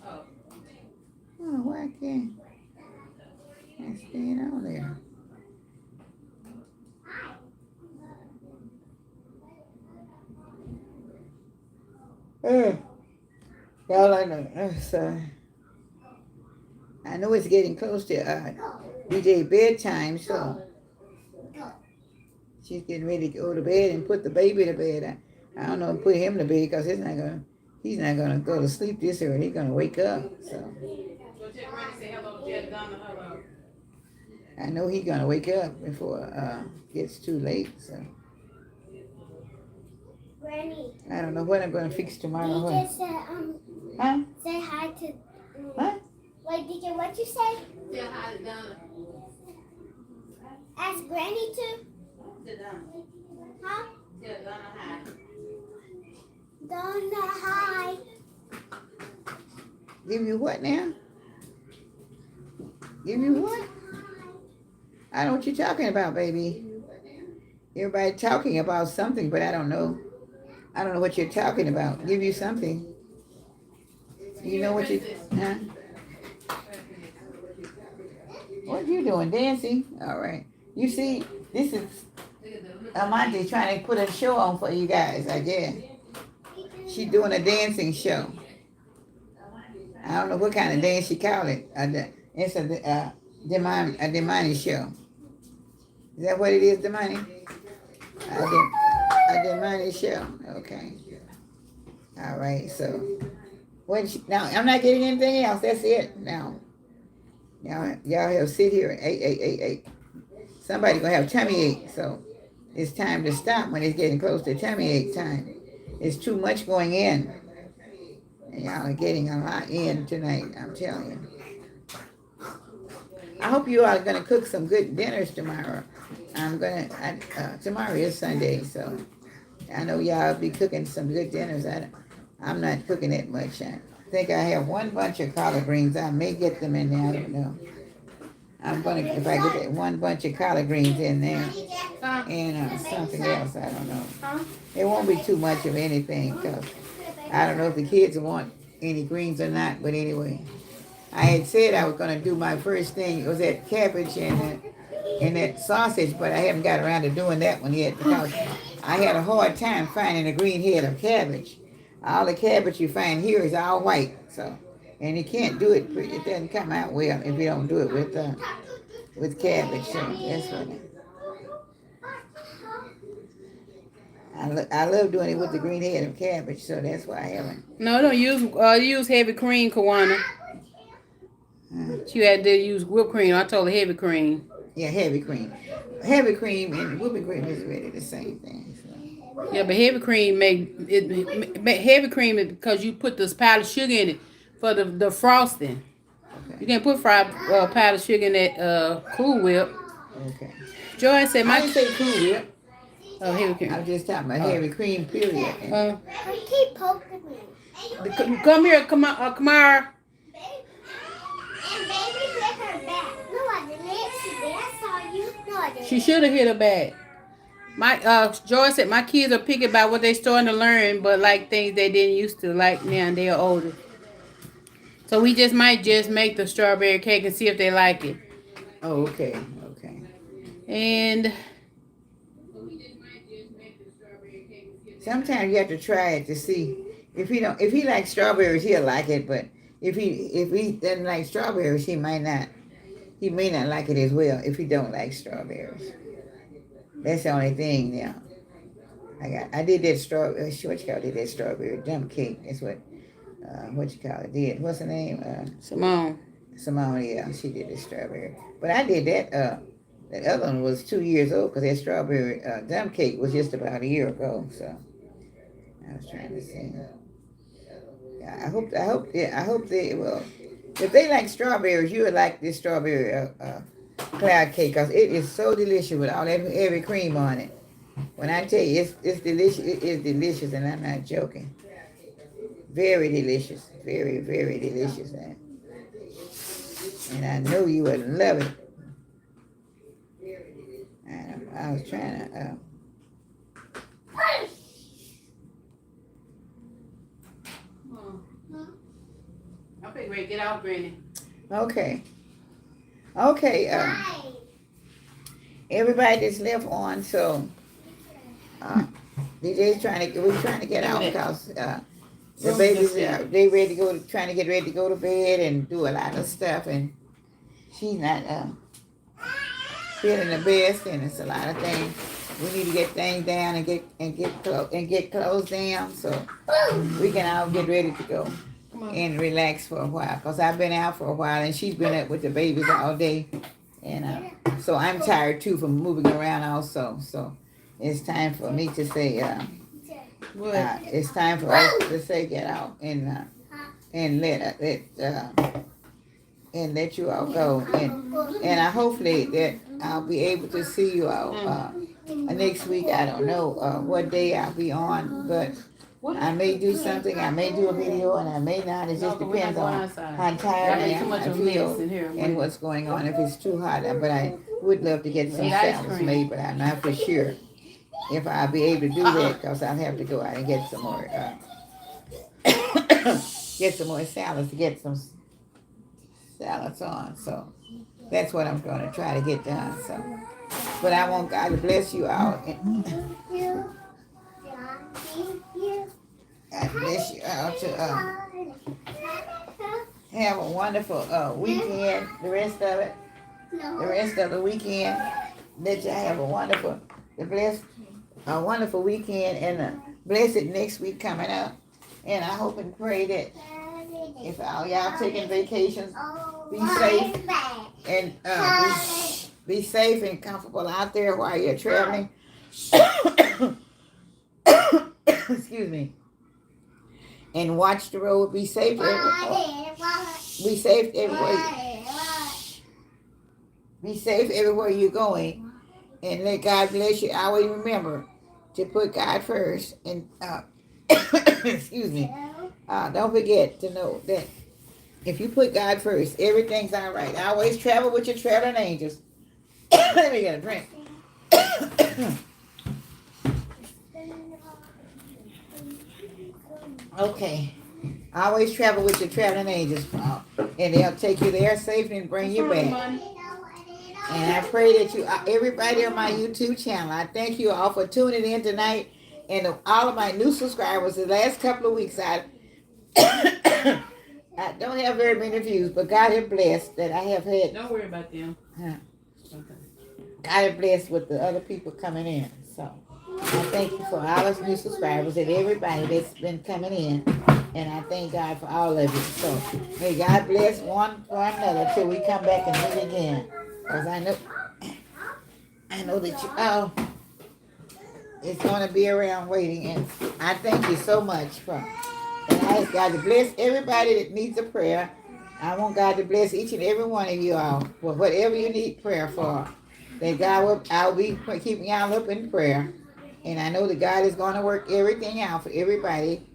Oh, why can't I stay on there? Y'all, I know. I know it's getting close to DJ bedtime, so she's getting ready to go to bed and put the baby to bed. I don't know, put him to bed because he's not gonna go to sleep this early. He's gonna wake up. So I know he's gonna wake up before it gets too late. So Granny. I don't know what I'm gonna fix tomorrow. DJ said, Huh? say hi to. Huh? Wait, DJ, what you say? Say hi to Donna. Ask Granny to. To Donna. Huh? Tell Donna hi. Donna, hi. Give you what now? Give you what? I know what you're talking about, baby. Everybody talking about something, but I don't know. I don't know what you're talking about. Give you something. You know what you, huh? What you doing, dancing? All right. You see, this is Amante trying to put a show on for you guys, I guess. She's doing a dancing show. I don't know what kind of dance she call it. It's a demonic show. Is that what it is, demonic? A demonic show. Okay. All right. So, now I'm not getting anything else. That's it. Now, y'all have sit here. Hey. Somebody gonna have tummy ache. So, it's time to stop when it's getting close to tummy ache time. It's too much going in. And y'all are getting a lot in tonight, I'm telling you. I hope you all are going to cook some good dinners tomorrow. Tomorrow is Sunday, so I know y'all be cooking some good dinners. I'm not cooking that much. I think I have one bunch of collard greens. I may get them in there, I don't know. If I get that one bunch of collard greens in there and something else, I don't know. It won't be too much of anything, because I don't know if the kids want any greens or not, but anyway. I had said I was going to do my first thing. It was that cabbage and that sausage, but I haven't got around to doing that one yet because I had a hard time finding a green head of cabbage. All the cabbage you find here is all white, so, and you can't do it. It doesn't come out well if you don't do it with cabbage. So that's what I love doing it with the green head of cabbage, so that's why I haven't. No, don't use heavy cream, Kawana. She had to use whipped cream. I told her heavy cream. Yeah, heavy cream. Heavy cream and whipping cream is really the same thing. So. Yeah, but heavy cream heavy cream is because you put this powdered sugar in it for the frosting. Okay. You can't put powdered sugar in that Cool Whip. Okay. Joy said I didn't say Cool Whip. Oh, heavy cream. I was just talking about heavy cream, period. You keep poking me. Come here, Kamara. And baby hit her back. No, I didn't. She did. I saw you. No, I didn't. She should have hit her back. Joy said my kids are picky about what they starting to learn, but like things they didn't used to like now they are older. So we might make the strawberry cake and see if they like it. Oh, okay. And sometimes you have to try it to see if he likes strawberries, he'll like it, but if he doesn't like strawberries, he may not like it as well if he don't like strawberries. That's the only thing now. I did that strawberry dump cake. That's what did. What's her name? Simone, yeah, she did the strawberry. But I did that, that other one was 2 years old because that strawberry dump cake was just about a year ago, so I was trying to see. I hope they will. If they like strawberries, you would like this strawberry cloud cake because it is so delicious with all that heavy cream on it. When I tell you it's delicious, it is delicious, and I'm not joking. Very delicious, very, very delicious, and I know you would love it. And I was trying to. I'm ready to get out, Granny. Okay. Everybody that's left on, so we're trying to get out because the babies they ready to go, trying to get ready to go to bed and do a lot of stuff, and she's not feeling the best, and it's a lot of things. We need to get things down and get clothes down so we can all get ready to go and relax for a while. Because I've been out for a while and she's been up with the babies all day, and so I'm tired too from moving around also. So it's time for me to say it's time for us to say get out and let you all go, and I hopefully that I'll be able to see you all next week. I don't know what day I'll be on, but I may do something. I may do a video, and I may not. It just depends on how tired I feel and what's going on. If it's too hot, but I would love to get some salads made, but I'm not for sure if I'll be able to do that because I'll have to go out and get some more salads to get some salads on. So that's what I'm going to try to get done. So But I want God to bless you all. And God bless you all to have a wonderful weekend. The rest of the weekend. That you have a wonderful, a wonderful weekend and a blessed next week coming up. And I hope and pray that if all y'all taking vacations, be safe and be safe and comfortable out there while you're traveling. Excuse me. And watch the road. Be safe everywhere. Be safe everywhere. Be safe everywhere you're going. And let God bless you. Always remember to put God first. And excuse me. Don't forget to know that if you put God first, everything's all right. Always travel with your traveling angels. Let me get a drink. Okay. Always travel with your traveling angels, and they'll take you there safely and bring you back. And I pray that you, everybody on my YouTube channel, I thank you all for tuning in tonight. And all of my new subscribers, the last couple of weeks, I don't have very many views, but God has blessed that I have had. Don't worry about them. God has blessed with the other people coming in. So I thank you for all those new subscribers and everybody that's been coming in. And I thank God for all of you. So may God bless one for another till we come back and meet again. Because I know that you all is going to be around waiting. And I thank you so much for. And I ask God to bless everybody that needs a prayer. I want God to bless each and every one of you all for whatever you need prayer for. That God will, I'll be keeping y'all up in prayer. And I know that God is going to work everything out for everybody,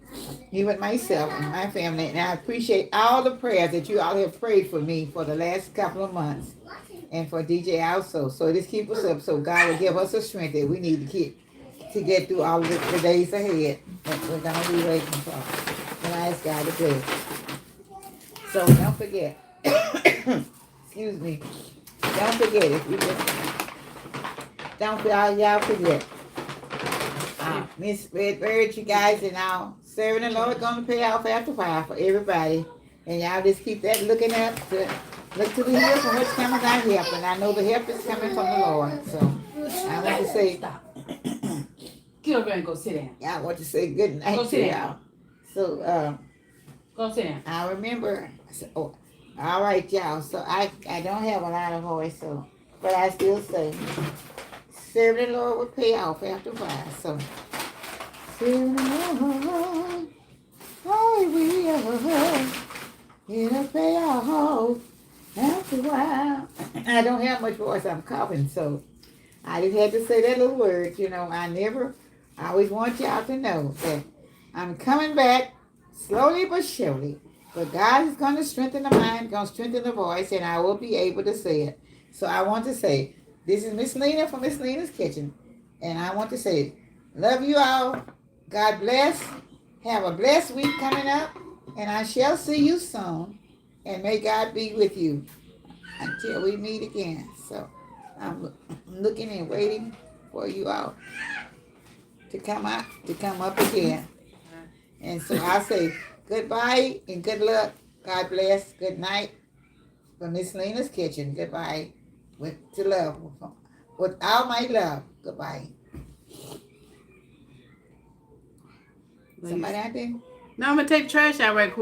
even myself and my family. And I appreciate all the prayers that you all have prayed for me for the last couple of months. And for DJ also. So just keep us up so God will give us the strength that we need to keep to get through all of the days ahead that we're going to be waiting for. And I ask God to bless. So don't forget. Excuse me. Don't forget if you just don't y'all forget. Miss Redbird, you guys are now serving the Lord, going to pay off after a while for everybody. And y'all just keep that looking up to look to the hills from which comes our help. And I know the help is coming from the Lord. So I want to say Stop. Get over and go sit down. I want to say good night Go to sit y'all. down. So Go sit down. I remember all right, y'all. So I don't have a lot of voice, so but I still say serving the Lord will pay off after a while. So serving the Lord, oh will, it'll pay off after a while. I don't have much voice. I'm coughing, so I just had to say that little word. You know, I always want y'all to know that I'm coming back slowly but surely. But God is going to strengthen the mind, going to strengthen the voice, and I will be able to say it. So I want to say, this is Miss Lena from Miss Lena's Kitchen. And I want to say, love you all. God bless. Have a blessed week coming up. And I shall see you soon. And may God be with you until we meet again. So I'm looking and waiting for you all to come up again. And so I say goodbye and good luck. God bless. Good night from Miss Lena's Kitchen. Goodbye. With all my love. Goodbye. Somebody out there? No, I'm going to take the trash out right quick.